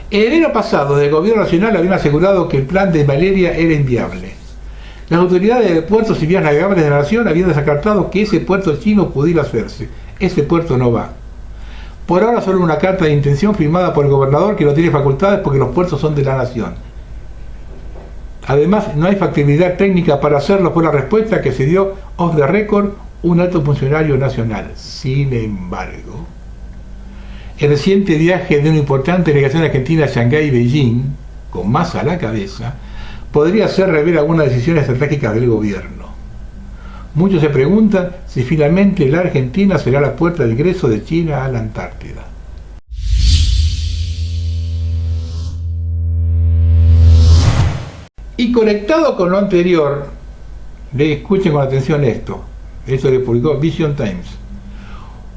En enero pasado, el gobierno nacional habían asegurado que el plan de Valeria era inviable. Las autoridades de puertos y vías navegables de la nación habían descartado que ese puerto chino pudiera hacerse. Ese puerto no va. Por ahora solo una carta de intención firmada por el gobernador que no tiene facultades porque los puertos son de la nación. Además, no hay factibilidad técnica para hacerlo por la respuesta que se dio off the record un alto funcionario nacional. Sin embargo, el reciente viaje de una importante delegación argentina a Shanghái y Beijing, con Massa a la cabeza, podría hacer rever algunas decisiones estratégicas del gobierno. Muchos se preguntan si finalmente la Argentina será la puerta de ingreso de China a la Antártida. Y conectado con lo anterior, escuchen con atención esto le publicó Vision Times.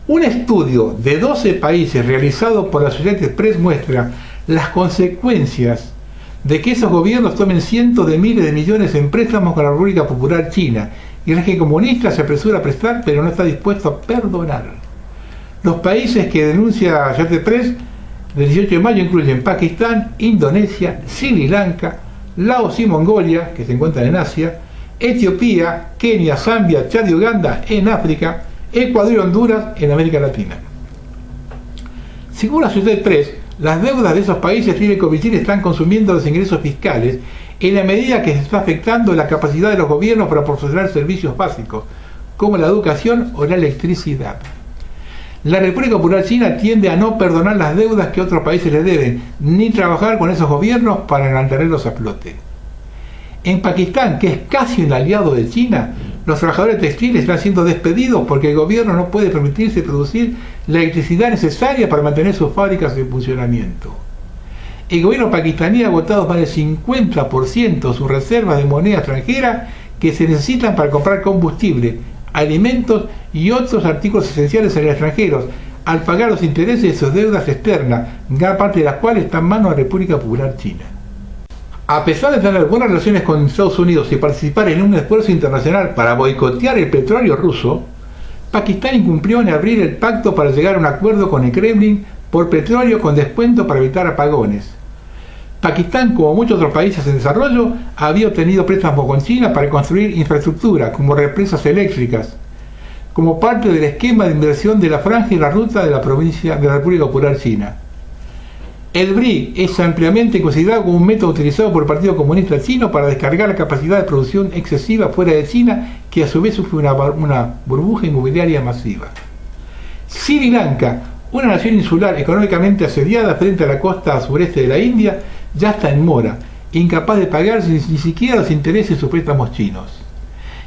Un estudio de 12 países realizado por la Associated Press muestra las consecuencias de que esos gobiernos tomen cientos de miles de millones en préstamos con la República Popular China, y el régimen comunista se apresura a prestar pero no está dispuesto a perdonar. Los países que denuncia Associated Press del 18 de mayo incluyen Pakistán, Indonesia, Sri Lanka, Laos y Mongolia, que se encuentran en Asia, Etiopía, Kenia, Zambia, Chad y Uganda en África, Ecuador y Honduras en América Latina. Según la Associated Press, las deudas de esos países filicovichinos están consumiendo los ingresos fiscales en la medida que se está afectando la capacidad de los gobiernos para proporcionar servicios básicos, como la educación o la electricidad. La República Popular China tiende a no perdonar las deudas que otros países le deben, ni trabajar con esos gobiernos para mantenerlos a flote. En Pakistán, que es casi un aliado de China, los trabajadores textiles están siendo despedidos porque el gobierno no puede permitirse producir la electricidad necesaria para mantener sus fábricas en funcionamiento. El gobierno pakistaní ha agotado más del 50% sus reservas de moneda extranjera que se necesitan para comprar combustible, alimentos y otros artículos esenciales en el extranjero, al pagar los intereses de sus deudas externas, gran parte de las cuales está en manos de la República Popular China. A pesar de tener buenas relaciones con Estados Unidos y participar en un esfuerzo internacional para boicotear el petróleo ruso, Pakistán incumplió en abrir el pacto para llegar a un acuerdo con el Kremlin por petróleo con descuento para evitar apagones. Pakistán, como muchos otros países en desarrollo, había obtenido préstamos con China para construir infraestructura como represas eléctricas, como parte del esquema de inversión de la franja y la ruta de la provincia de la República Popular China. El BRIC es ampliamente considerado como un método utilizado por el Partido Comunista Chino para descargar la capacidad de producción excesiva fuera de China, que a su vez sufre una burbuja inmobiliaria masiva. Sri Lanka, una nación insular económicamente asediada frente a la costa sureste de la India, ya está en mora, incapaz de pagar ni siquiera los intereses de sus préstamos chinos.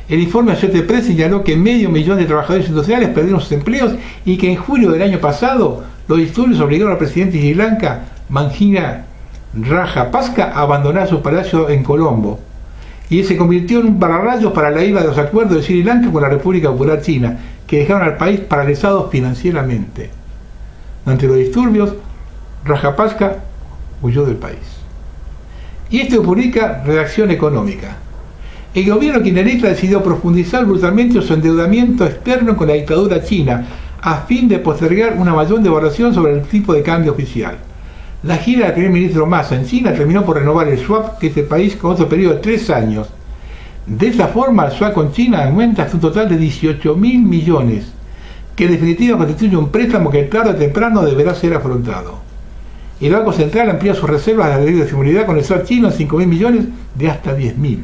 El informe de Associated Press señaló que 500.000 de trabajadores industriales perdieron sus empleos y que en julio del año pasado los disturbios obligaron al presidente de Sri Lanka, Mahinda Rajapaksa, a abandonar su palacio en Colombo, y se convirtió en un pararrayos para la IVA de los acuerdos de Sri Lanka con la República Popular China, que dejaron al país paralizado financieramente. Ante los disturbios, Rajapaksa huyó del país. Y esto publica Redacción Económica. El gobierno kirchnerista decidió profundizar brutalmente su endeudamiento externo con la dictadura china, a fin de postergar una mayor devaluación sobre el tipo de cambio oficial. La gira del primer ministro Massa en China terminó por renovar el swap que este país con otro periodo de 3 años. De esa forma, el swap con China aumenta hasta un total de 18.000 millones, que en definitiva constituye un préstamo que tarde o temprano deberá ser afrontado. El Banco Central amplía sus reservas de deuda de seguridad con el swap chino en 5.000 millones de hasta 10.000.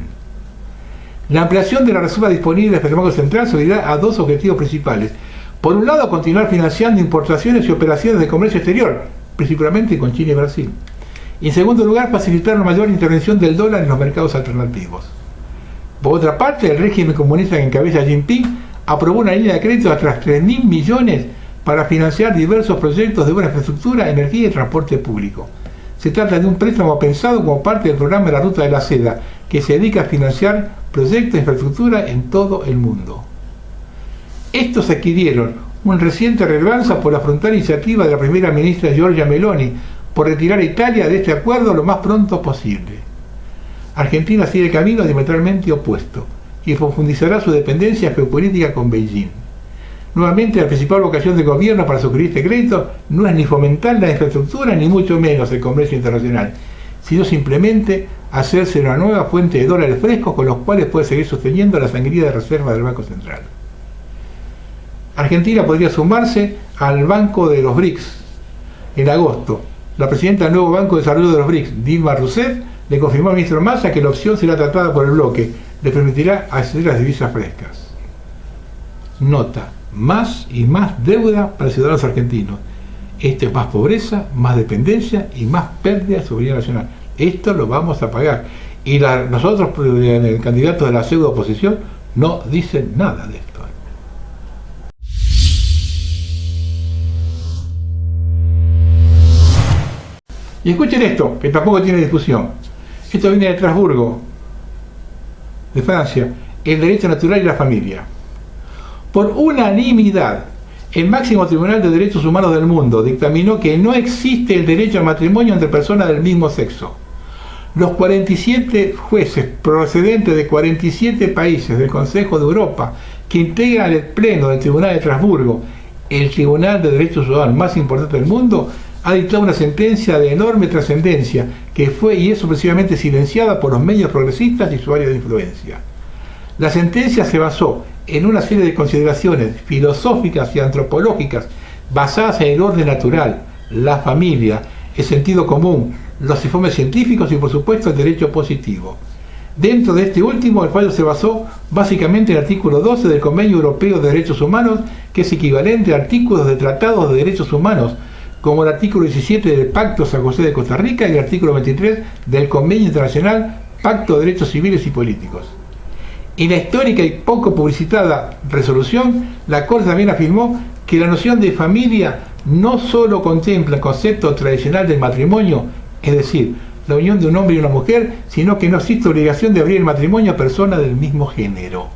La ampliación de la reserva disponible del Banco Central se deberá a 2 objetivos principales. Por un lado, continuar financiando importaciones y operaciones de comercio exterior, principalmente con China y Brasil. Y en segundo lugar, facilitar una mayor intervención del dólar en los mercados alternativos. Por otra parte, el régimen comunista que encabeza Jinping aprobó una línea de crédito de hasta 3.000 millones para financiar diversos proyectos de buena infraestructura, energía y transporte público. Se trata de un préstamo pensado como parte del programa de la Ruta de la Seda, que se dedica a financiar proyectos de infraestructura en todo el mundo. Estos adquirieron una reciente relevancia por la frontal iniciativa de la primera ministra Giorgia Meloni por retirar a Italia de este acuerdo lo más pronto posible. Argentina sigue el camino diametralmente opuesto y profundizará su dependencia geopolítica con Beijing. Nuevamente, la principal vocación del gobierno para suscribir este crédito no es ni fomentar la infraestructura ni mucho menos el comercio internacional, sino simplemente hacerse una nueva fuente de dólares frescos con los cuales puede seguir sosteniendo la sangría de reserva del Banco Central. Argentina podría sumarse al Banco de los BRICS. En agosto, la presidenta del nuevo Banco de Desarrollo de los BRICS, Dilma Rousseff, le confirmó al ministro Massa que la opción será tratada por el bloque, le permitirá acceder a las divisas frescas. Nota: más y más deuda para los ciudadanos argentinos. Esto es más pobreza, más dependencia y más pérdida de soberanía nacional. Esto lo vamos a pagar. Y nosotros, el candidato de la pseudo oposición, no dicen nada de esto. Y escuchen esto, que tampoco tiene discusión. Esto viene de Estrasburgo, de Francia, el derecho natural y la familia. Por unanimidad, el máximo tribunal de derechos humanos del mundo dictaminó que no existe el derecho al matrimonio entre personas del mismo sexo. Los 47 jueces procedentes de 47 países del Consejo de Europa que integran el Pleno del Tribunal de Estrasburgo, el Tribunal de Derechos Humanos más importante del mundo, ha dictado una sentencia de enorme trascendencia que fue y es supresivamente silenciada por los medios progresistas y su área de influencia. La sentencia se basó en una serie de consideraciones filosóficas y antropológicas basadas en el orden natural, la familia, el sentido común, los informes científicos y por supuesto el derecho positivo. Dentro de este último, el fallo se basó básicamente en el artículo 12 del Convenio Europeo de Derechos Humanos, que es equivalente a artículos de tratados de derechos humanos, como el artículo 17 del Pacto San José de Costa Rica y el artículo 23 del Convenio Internacional Pacto de Derechos Civiles y Políticos. En la histórica y poco publicitada resolución, la Corte también afirmó que la noción de familia no solo contempla el concepto tradicional del matrimonio, es decir, la unión de un hombre y una mujer, sino que no existe obligación de abrir el matrimonio a personas del mismo género.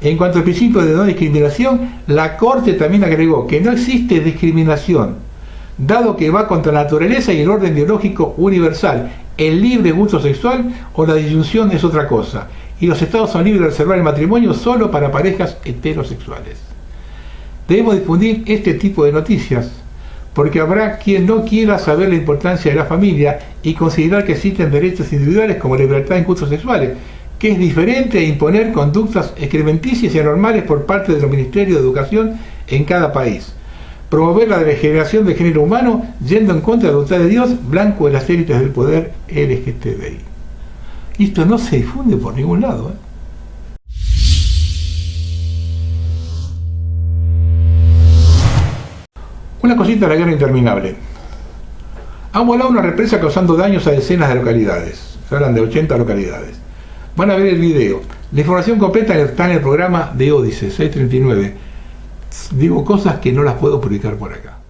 En cuanto al principio de no discriminación, la Corte también agregó que no existe discriminación, dado que va contra la naturaleza y el orden biológico universal. El libre gusto sexual o la disyunción es otra cosa, y los estados son libres de reservar el matrimonio solo para parejas heterosexuales. Debemos difundir este tipo de noticias, porque habrá quien no quiera saber la importancia de la familia y considerar que existen derechos individuales como la libertad en gustos sexuales, que es diferente a imponer conductas excrementicias y anormales por parte de los ministerios de educación en cada país. Promover la degeneración del género humano yendo en contra de la voluntad de Dios, blanco de las élites del poder LGTBI. Y esto no se difunde por ningún lado. Una cosita de la guerra interminable. Han volado una represa causando daños a decenas de localidades. Se hablan de 80 localidades. Van a ver el video. La información completa está en el programa de Odise 639. Digo cosas que no las puedo publicar por acá.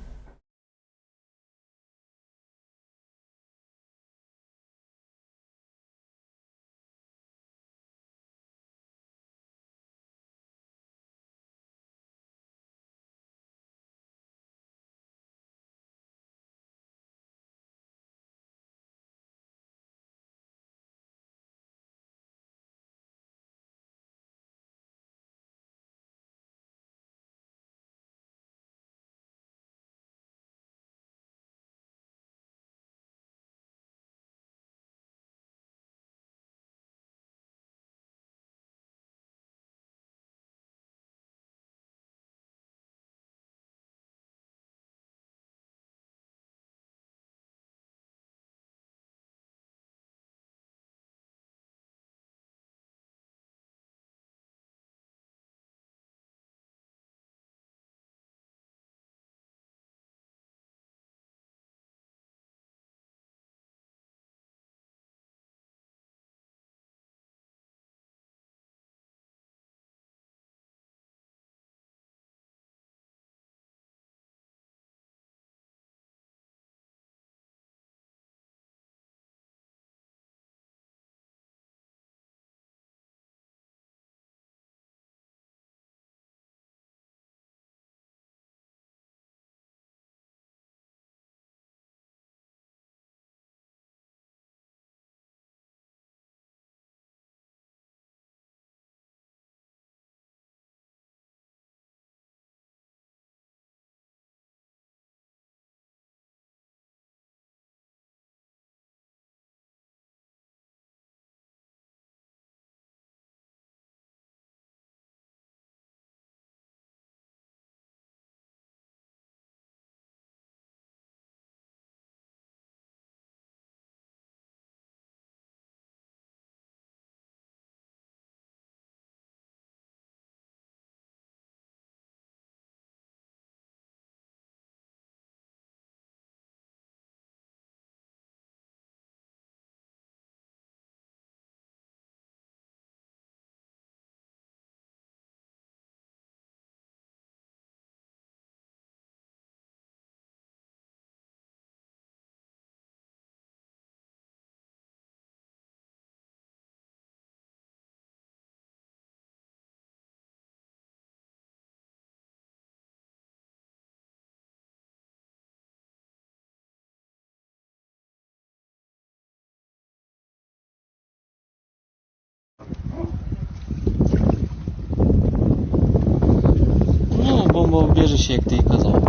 бомбоубежище, як ти і казав,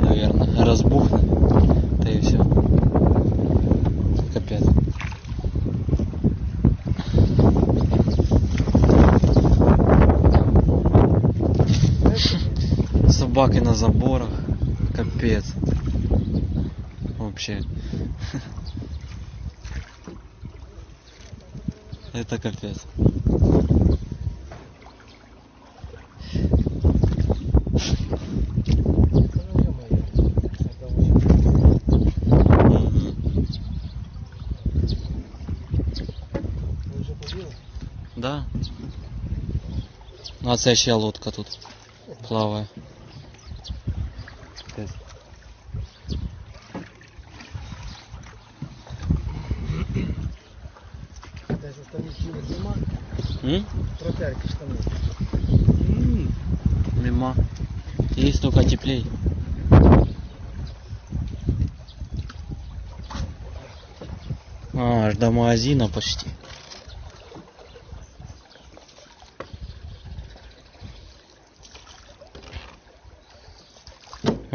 наверное, розбухне, та і все. Капець. Собаки на заборах, капець. Вообще. Это капец. Да. Ну, а це ще лодка тут плаває. Протярки штани. Нема. Есть только теплей. Аж до магазина почти.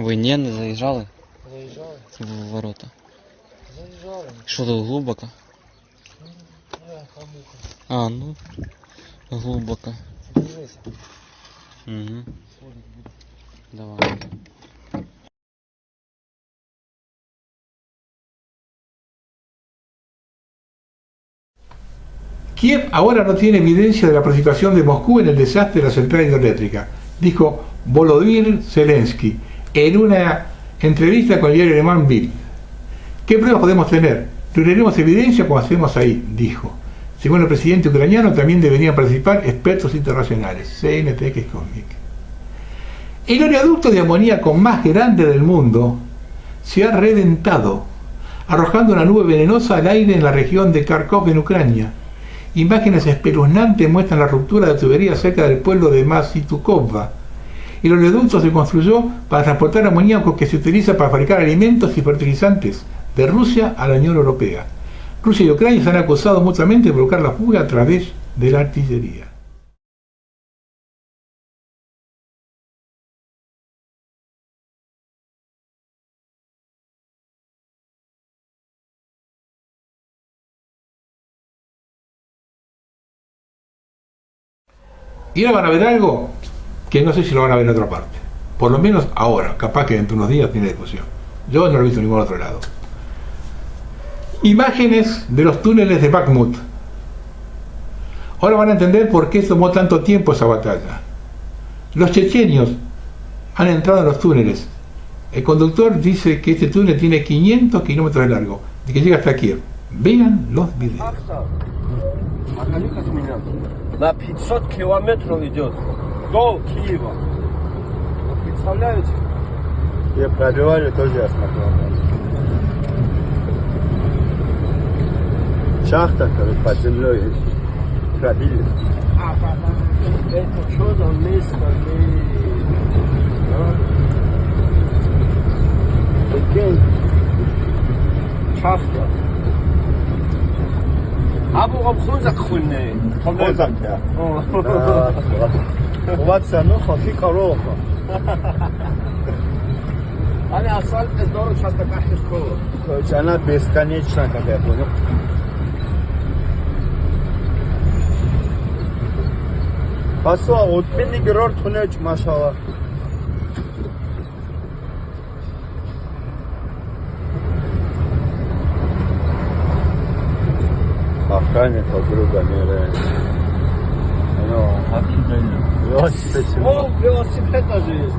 Вы не заезжали? Заїжджали? В ворота. Заїжджали. Что тут глубоко? Хамуха. А, ну, глубоко. Дивися. Угу. Давай. Kiev ahora no tiene evidencia de la participación de Moscú en el desastre de la central hidroeléctrica, dijo Volodymyr Zelensky en una entrevista con el diario alemán Bild. ¿Qué pruebas podemos tener? Reuniremos evidencia como hacemos ahí, dijo. Según el presidente ucraniano, también deberían participar expertos internacionales, CNT, que es cómic. El oleoducto de amoníaco más grande del mundo se ha reventado, arrojando una nube venenosa al aire en la región de Kharkov, en Ucrania. Imágenes espeluznantes muestran la ruptura de tubería cerca del pueblo de Masitukovka. El oleoducto se construyó para transportar amoníaco que se utiliza para fabricar alimentos y fertilizantes de Rusia a la Unión Europea. Rusia y Ucrania se han acusado mutuamente de provocar la fuga a través de la artillería. Y ahora van a ver algo que no sé si lo van a ver en otra parte. Por lo menos ahora, capaz que dentro de unos días tiene discusión. Yo no lo he visto en ningún otro lado. Imágenes de los túneles de Bakhmut. Ahora van a entender por qué tomó tanto tiempo esa batalla. Los chechenios han entrado en los túneles. El conductor dice que este túnel tiene 500 kilómetros de largo y que llega hasta Kiev. Vean los videos. На 500 километров идет до Киева. Вы представляете? Я пробивали, тоже я смотрел. Шахта, короче, под землей пробили. Это что за место? Прикинь. Шахта. ابو خوزك خونه خوزك قوات سنو خاکی کارو انا اصلا 1068 كو انا بесконечно как я понял. Пасо, вот бини грор тунеч, машаллах. Охранник подруга нереально. О, велосипед даже есть.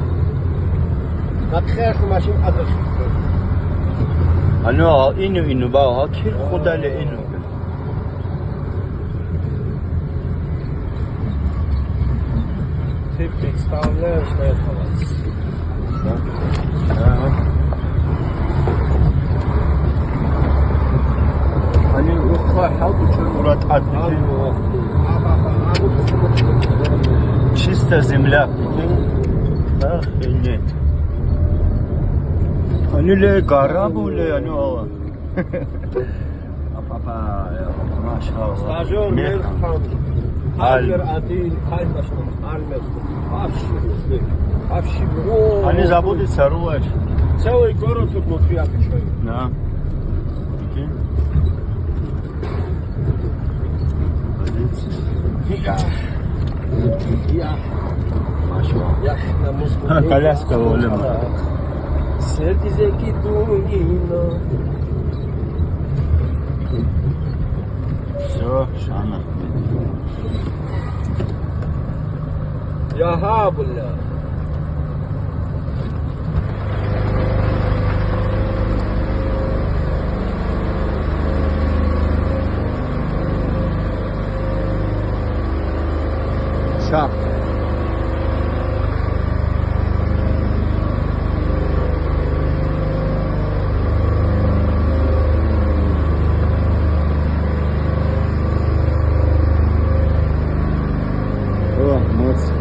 Надхерх машин адаш. Ину бау, кир худали ину. Ты представляешь, что это у вас? Они чисто земля. Охренеть. Они ли гора были, они ала. стажер Мельхан. Альбер один, Хайнашман, Альбер. Они забудут сорвать. Целый город тут внутри отвечает. Да. Коляска волна. Все, Шана. Яха, бля. Шах. О, молодцы.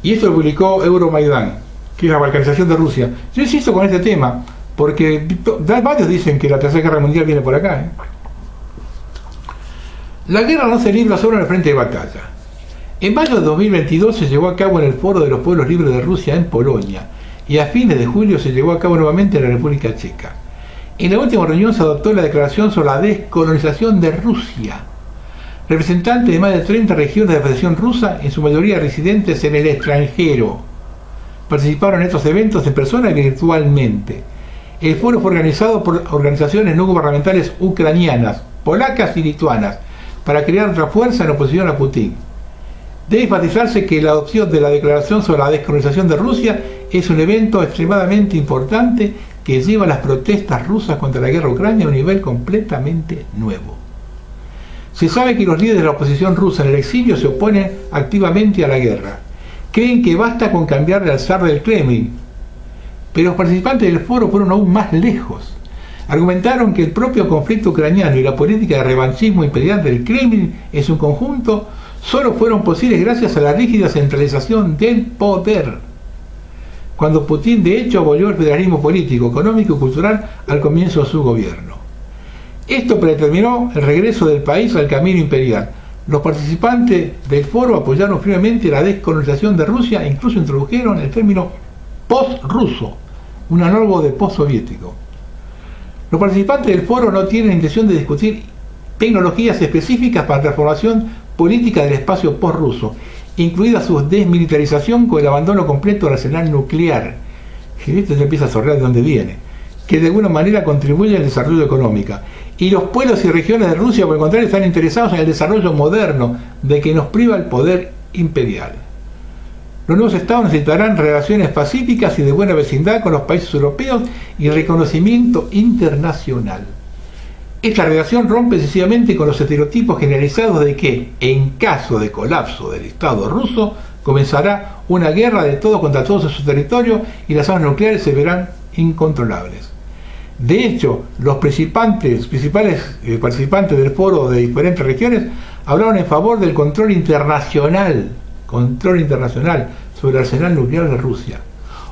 Y esto lo publicó Euromaidan, que es la balcanización de Rusia. Yo insisto con este tema, porque varios dicen que la Tercera Guerra Mundial viene por acá. La guerra no se libra solo en el frente de batalla. En mayo de 2022 se llevó a cabo en el Foro de los Pueblos Libres de Rusia en Polonia, y a fines de julio se llevó a cabo nuevamente en la República Checa. En la última reunión se adoptó la declaración sobre la descolonización de Rusia. Representantes de más de 30 regiones de la Federación Rusa, en su mayoría residentes en el extranjero, participaron en estos eventos en persona y virtualmente. El foro fue organizado por organizaciones no gubernamentales ucranianas, polacas y lituanas, para crear otra fuerza en oposición a Putin. Debe enfatizarse que la adopción de la declaración sobre la descolonización de Rusia es un evento extremadamente importante que lleva las protestas rusas contra la guerra ucrania a un nivel completamente nuevo. Se sabe que los líderes de la oposición rusa en el exilio se oponen activamente a la guerra. Creen que basta con cambiarle al zar del Kremlin. Pero los participantes del foro fueron aún más lejos. Argumentaron que el propio conflicto ucraniano y la política de revanchismo imperial del Kremlin en su conjunto solo fueron posibles gracias a la rígida centralización del poder. Cuando Putin de hecho abolió el federalismo político, económico y cultural al comienzo de su gobierno. Esto predeterminó el regreso del país al camino imperial. Los participantes del foro apoyaron firmemente la descolonización de Rusia e incluso introdujeron el término post-ruso, un análogo de post-soviético. Los participantes del foro no tienen intención de discutir tecnologías específicas para la transformación política del espacio post-ruso, incluida su desmilitarización con el abandono completo del arsenal nuclear. Y esto ya empieza a sorrear de dónde viene, que de alguna manera contribuye al desarrollo económico. Y los pueblos y regiones de Rusia, por el contrario, están interesados en el desarrollo moderno de que nos priva el poder imperial. Los nuevos estados necesitarán relaciones pacíficas y de buena vecindad con los países europeos y reconocimiento internacional. Esta relación rompe decisivamente con los estereotipos generalizados de que, en caso de colapso del Estado ruso, comenzará una guerra de todos contra todos en su territorio y las armas nucleares se verán incontrolables. De hecho, los principales participantes del foro de diferentes regiones hablaron en favor del control internacional sobre el arsenal nuclear de Rusia,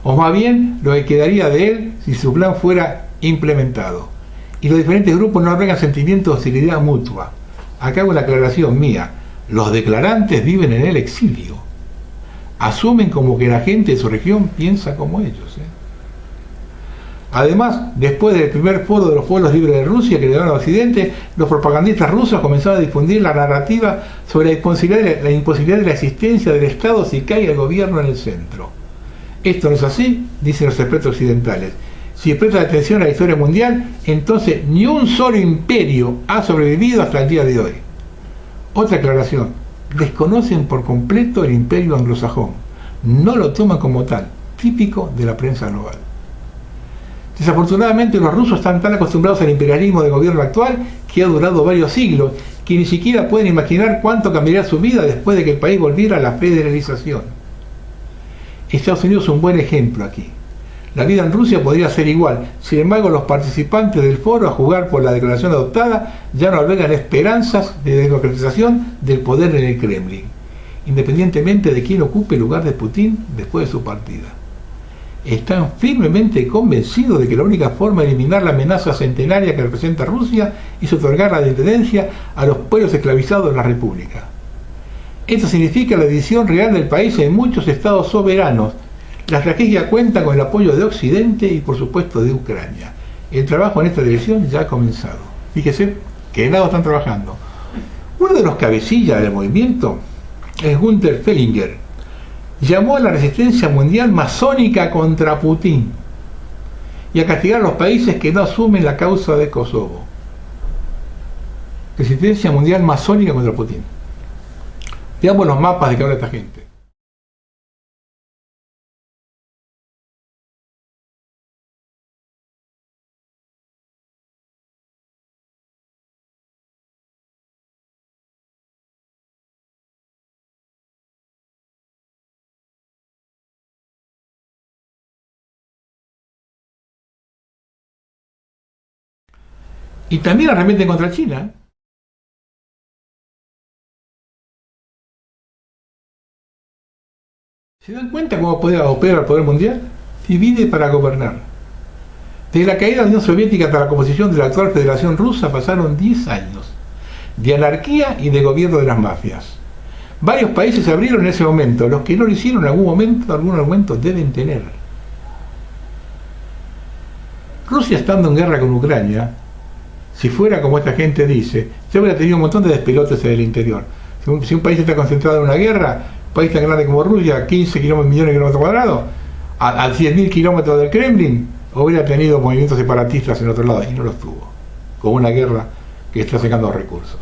o más bien lo que quedaría de él si su plan fuera implementado. Y los diferentes grupos no albergan sentimientos de hostilidad mutua. Acá hago la aclaración mía: los declarantes viven en el exilio, asumen como que la gente de su región piensa como ellos. Además, después del primer foro de los pueblos libres de Rusia que llegaron a Occidente, los propagandistas rusos comenzaron a difundir la narrativa sobre la imposibilidad de la existencia del Estado si cae el gobierno en el centro. Esto no es así, dicen los expertos occidentales. Si presta atención a la historia mundial, entonces ni un solo imperio ha sobrevivido hasta el día de hoy. Otra aclaración, desconocen por completo el imperio anglosajón, no lo toman como tal, típico de la prensa global. Desafortunadamente los rusos están tan acostumbrados al imperialismo del gobierno actual que ha durado varios siglos, que ni siquiera pueden imaginar cuánto cambiaría su vida después de que el país volviera a la federalización. Estados Unidos es un buen ejemplo aquí. La vida en Rusia podría ser igual, sin embargo los participantes del foro a jugar por la declaración adoptada ya no albergan esperanzas de democratización del poder en el Kremlin, independientemente de quién ocupe el lugar de Putin después de su partida. Están firmemente convencidos de que la única forma de eliminar la amenaza centenaria que representa Rusia es otorgar la independencia a los pueblos esclavizados de la República. Esto significa la división real del país en muchos estados soberanos. La estrategia cuenta con el apoyo de Occidente y por supuesto de Ucrania. El trabajo en esta dirección ya ha comenzado. Fíjese que en lado están trabajando. Uno de los cabecillas del movimiento es Günther Fehlinger. Llamó a la resistencia mundial masónica contra Putin y a castigar a los países que no asumen la causa de Kosovo. Resistencia mundial masónica contra Putin. Veamos los mapas de que habla esta gente. Y también arremeten contra China. ¿Se dan cuenta cómo opera el poder mundial? Divide para gobernar. Desde la caída de la Unión Soviética hasta la composición de la actual Federación Rusa pasaron 10 años de anarquía y de gobierno de las mafias. Varios países se abrieron en ese momento. Los que no lo hicieron en algún momento deben tener. Rusia, estando en guerra con Ucrania, si fuera como esta gente dice, ya hubiera tenido un montón de despelotes en el interior. Si un país está concentrado en una guerra, un país tan grande como Rusia, 15 millones de kilómetros cuadrados, a 100.000 kilómetros del Kremlin, hubiera tenido movimientos separatistas en otro lado, y no los tuvo, con una guerra que está sacando recursos.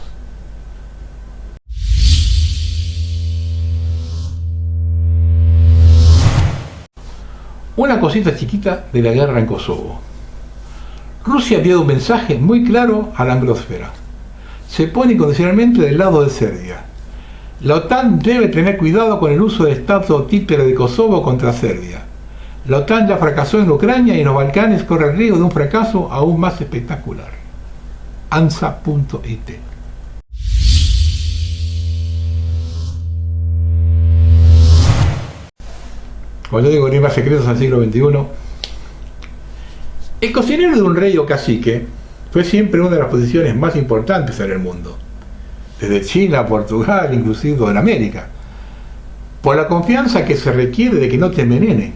Una cosita chiquita de la guerra en Kosovo. Rusia ha enviado un mensaje muy claro a la anglosfera. Se pone incondicionalmente del lado de Serbia. La OTAN debe tener cuidado con el uso del estado títere de Kosovo contra Serbia. La OTAN ya fracasó en Ucrania y en los Balcanes corre el riesgo de un fracaso aún más espectacular. ANSA.it. Como yo digo, ni más secretos al siglo XXI. El cocinero de un rey o cacique fue siempre una de las posiciones más importantes en el mundo, desde China, Portugal, inclusive en América, por la confianza que se requiere de que no te envenenen.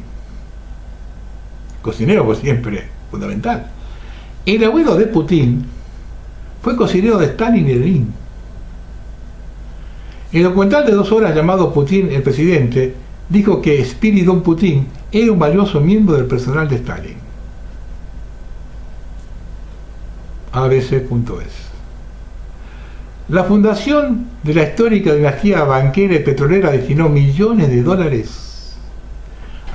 El cocinero fue siempre fundamental. El abuelo de Putin fue cocinero de Stalin y Lenin. El documental de 2 horas llamado Putin el presidente dijo que Spiridon Putin era un valioso miembro del personal de Stalin. ABC.es. La fundación de la histórica dinastía banquera y petrolera destinó millones de dólares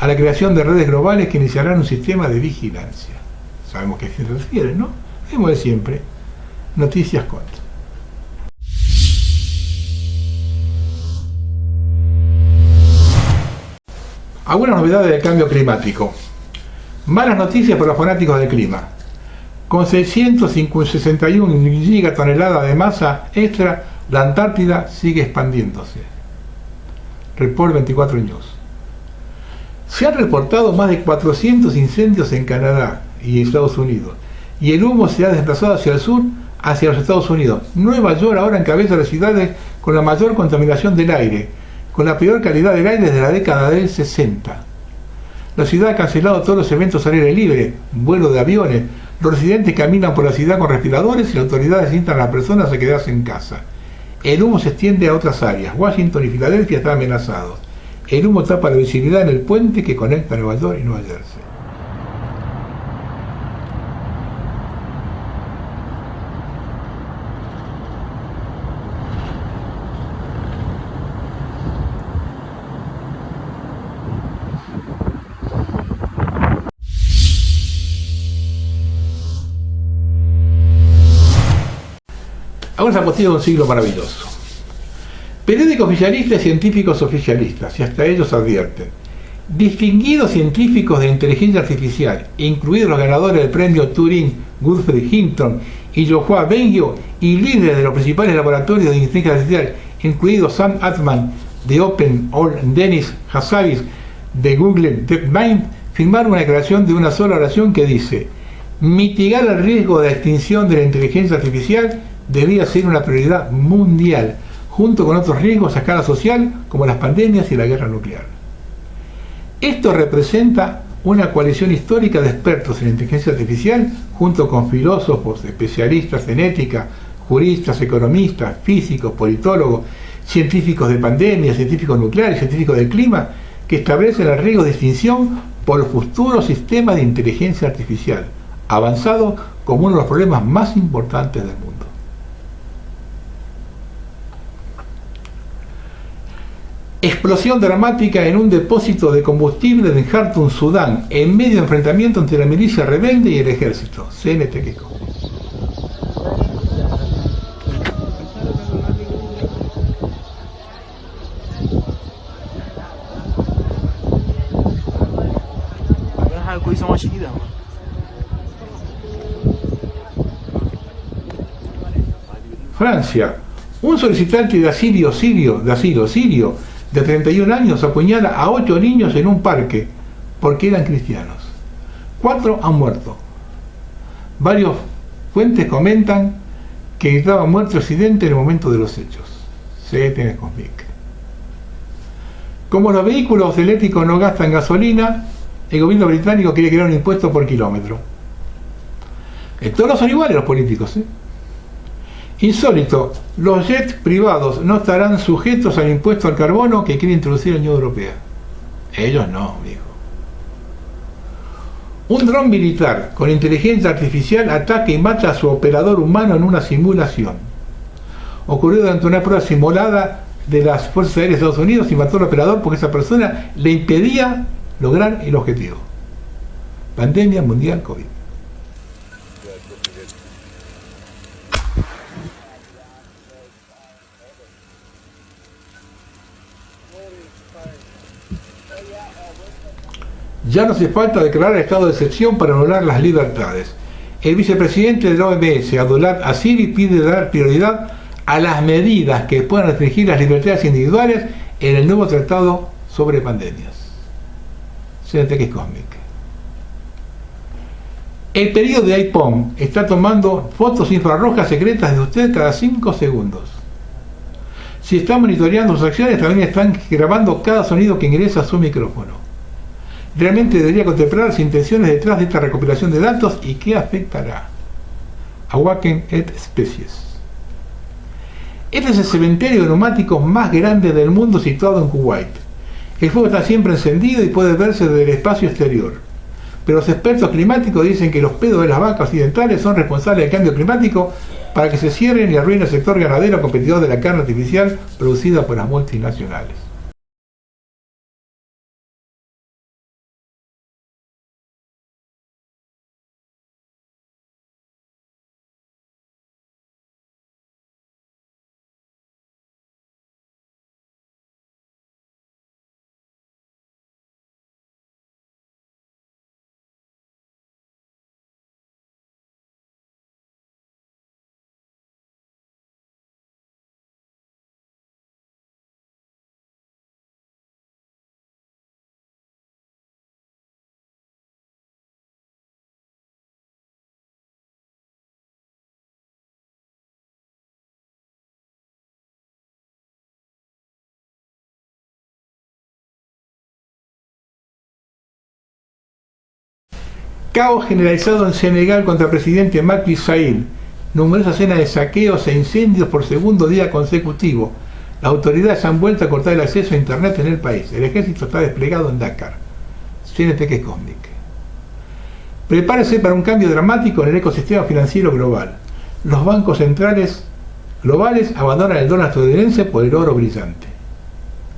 a la creación de redes globales que iniciarán un sistema de vigilancia. Sabemos que se refiere, ¿no? Vemos de siempre. Noticias contra. Algunas novedades del cambio climático. Malas noticias para los fanáticos del clima. Con 661 gigatoneladas de masa extra, la Antártida sigue expandiéndose. Report 24 News. Se han reportado más de 400 incendios en Canadá y Estados Unidos, y el humo se ha desplazado hacia el sur, hacia los Estados Unidos. Nueva York ahora encabeza las ciudades con la mayor contaminación del aire, con la peor calidad del aire desde la década del 60. La ciudad ha cancelado todos los eventos al aire libre, vuelo de aviones. Los residentes caminan por la ciudad con respiradores y las autoridades instan a las personas a quedarse en casa. El humo se extiende a otras áreas. Washington y Filadelfia están amenazados. El humo tapa la visibilidad en el puente que conecta Nueva York y Nueva Jersey. Ahora se ha posible un siglo maravilloso. Periódicos oficialistas y científicos oficialistas, y hasta ellos advierten. Distinguidos científicos de inteligencia artificial, incluidos los ganadores del premio Turing, Gottfried Hinton y Yoshua Bengio, y líderes de los principales laboratorios de inteligencia artificial, incluidos Sam Altman de OpenAI, Denis Hassabis de Google DeepMind, firmaron una declaración de una sola oración que dice: mitigar el riesgo de extinción de la inteligencia artificial debía ser una prioridad mundial, junto con otros riesgos a escala social como las pandemias y la guerra nuclear. Esto representa una coalición histórica de expertos en inteligencia artificial, junto con filósofos, especialistas en ética, juristas, economistas, físicos, politólogos, científicos de pandemias, científicos nucleares, científicos del clima, que establecen el riesgo de extinción por los futuros sistemas de inteligencia artificial, avanzado como uno de los problemas más importantes del mundo. Explosión dramática en un depósito de combustible en Khartoum, Sudán, en medio de enfrentamiento entre la milicia rebelde y el ejército. CNT Queco. Francia. Un solicitante de asilo sirio de 31 años apuñala a 8 niños en un parque porque eran cristianos. 4 han muerto. Varios fuentes comentan que estaba muerto el accidente en el momento de los hechos. CTN Cosmic. Como los vehículos eléctricos no gastan gasolina, el gobierno británico quiere crear un impuesto por kilómetro. Todos son iguales los políticos, ¿eh? Insólito, los jets privados no estarán sujetos al impuesto al carbono que quiere introducir la Unión Europea. Ellos no, dijo. Un dron militar con inteligencia artificial ataca y mata a su operador humano en una simulación. Ocurrió durante una prueba simulada de las Fuerzas Aéreas de Estados Unidos y mató al operador porque esa persona le impedía lograr el objetivo. Pandemia mundial COVID. Ya no hace falta declarar estado de excepción para anular las libertades. El vicepresidente de la OMS, Abdullah Asiri, pide dar prioridad a las medidas que puedan restringir las libertades individuales en el nuevo tratado sobre pandemias. CNTX Cosmic. El periodo de iPhone está tomando fotos infrarrojas secretas de usted cada 5 segundos. Si está monitoreando sus acciones, también están grabando cada sonido que ingresa a su micrófono. Realmente debería contemplar las intenciones detrás de esta recopilación de datos y qué afectará. Awaken et Species. Este es el cementerio de neumáticos más grande del mundo situado en Kuwait. El fuego está siempre encendido y puede verse desde el espacio exterior. Pero los expertos climáticos dicen que los pedos de las vacas occidentales son responsables del cambio climático para que se cierren y arruine el sector ganadero competidor de la carne artificial producida por las multinacionales. Caos generalizado en Senegal contra el presidente Macky Sall. Numerosas escenas de saqueos e incendios por segundo día consecutivo. Las autoridades han vuelto a cortar el acceso a internet en el país. El ejército está desplegado en Dakar. CNTQ Cosmic. Prepárese para un cambio dramático en el ecosistema financiero global. Los bancos centrales globales abandonan el dólar estadounidense por el oro brillante.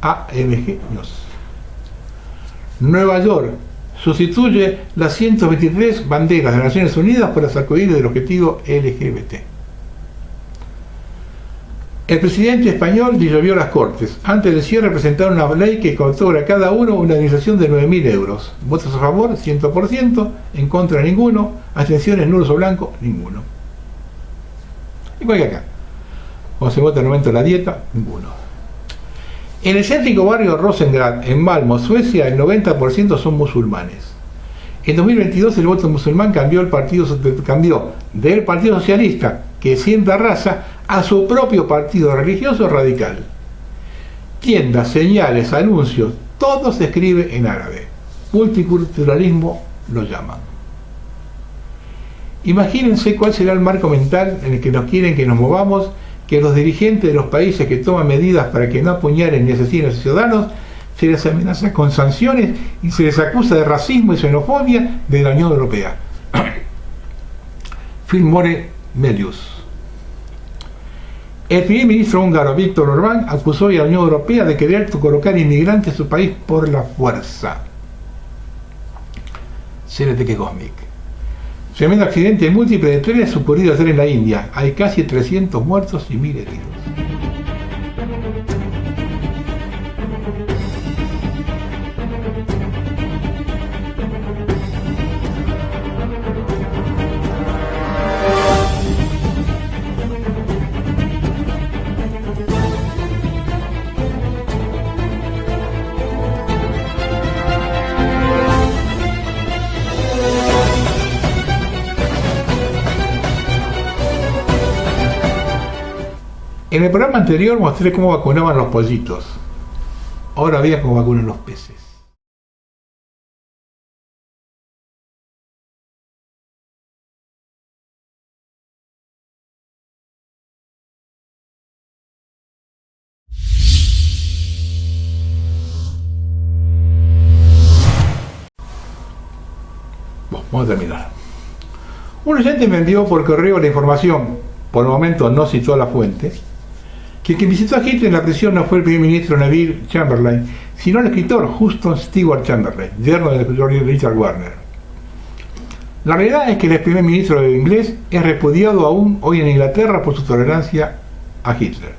AMG News. Nueva York sustituye las 123 banderas de las Naciones Unidas por las arcoíris del objetivo LGBT. El presidente español disolvió las Cortes. Antes del cierre presentaron una ley que otorga a cada uno una indemnización de 9.000 euros. Votos a favor, 100%, en contra ninguno, abstenciones nulos o blancos, ninguno. Igual que acá. Cuando se vota en el momento de la dieta, ninguno. En el céntrico barrio Rosengård, en Malmö, Suecia, el 90% son musulmanes. En 2022 el voto musulmán cambió del Partido Socialista, que sienta raza, a su propio partido religioso radical. Tiendas, señales, anuncios, todo se escribe en árabe. Multiculturalismo lo llaman. Imagínense cuál será el marco mental en el que nos quieren que nos movamos, que los dirigentes de los países que toman medidas para que no apuñalen ni asesinen a sus ciudadanos, se les amenaza con sanciones y se les acusa de racismo y xenofobia de la Unión Europea. Filmore Melius. El primer ministro húngaro Viktor Orbán acusó a la Unión Europea de querer colocar inmigrantes en su país por la fuerza. CNTQ Cosmic. Tremendo accidente múltiple de trenes ocurrido ayer en la India. Hay casi 300 muertos y 1.000 heridos. En el programa anterior mostré cómo vacunaban los pollitos. Ahora vean cómo vacunan los peces. Bueno, vamos a terminar. Un oyente me envió por correo la información, por el momento no citó la fuente, que quien visitó a Hitler en la prisión no fue el primer ministro Neville Chamberlain, sino el escritor Huston Stewart Chamberlain, yerno del escritor Richard Wagner. La realidad es que el primer ministro inglés es repudiado aún hoy en Inglaterra por su tolerancia a Hitler.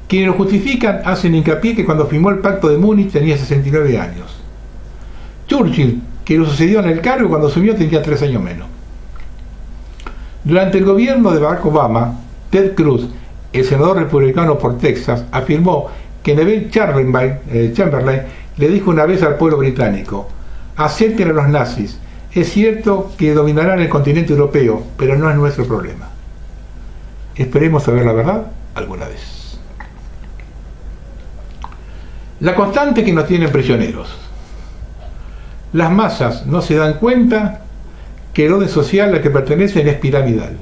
Quienes lo justifican hacen hincapié que cuando firmó el Pacto de Múnich tenía 69 años. Churchill, que lo sucedió en el cargo cuando asumió, tenía 3 años menos. Durante el gobierno de Barack Obama, Ted Cruz, el senador republicano por Texas, afirmó que Neville Chamberlain le dijo una vez al pueblo británico: acepten a los nazis, es cierto que dominarán el continente europeo, pero no es nuestro problema. Esperemos saber la verdad alguna vez. La constante que nos tienen prisioneros. Las masas no se dan cuenta que el orden social al que pertenecen es piramidal,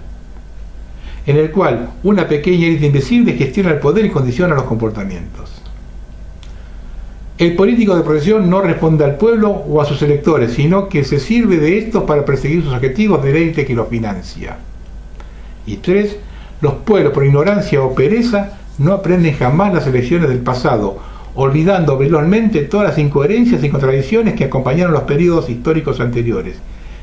en el cual una pequeña élite invisible gestiona el poder y condiciona los comportamientos. El político de profesión no responde al pueblo o a sus electores, sino que se sirve de estos para perseguir sus objetivos de la élite que lo financia. Y 3. Los pueblos, por ignorancia o pereza, no aprenden jamás las lecciones del pasado, olvidando velozmente todas las incoherencias y contradicciones que acompañaron los periodos históricos anteriores,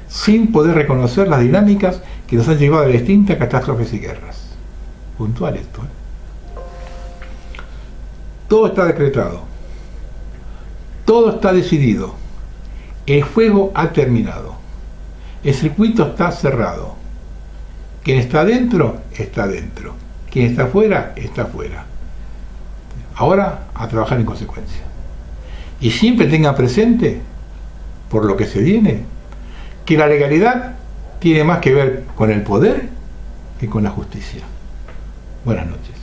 sin poder reconocer las dinámicas que nos han llevado a distintas catástrofes y guerras. Puntual esto, Todo está decretado. Todo está decidido. El juego ha terminado. El circuito está cerrado. Quien está dentro, está dentro. Quien está fuera, está fuera. Ahora, a trabajar en consecuencia. Y siempre tengan presente, por lo que se viene, que la legalidad tiene más que ver con el poder que con la justicia. Buenas noches.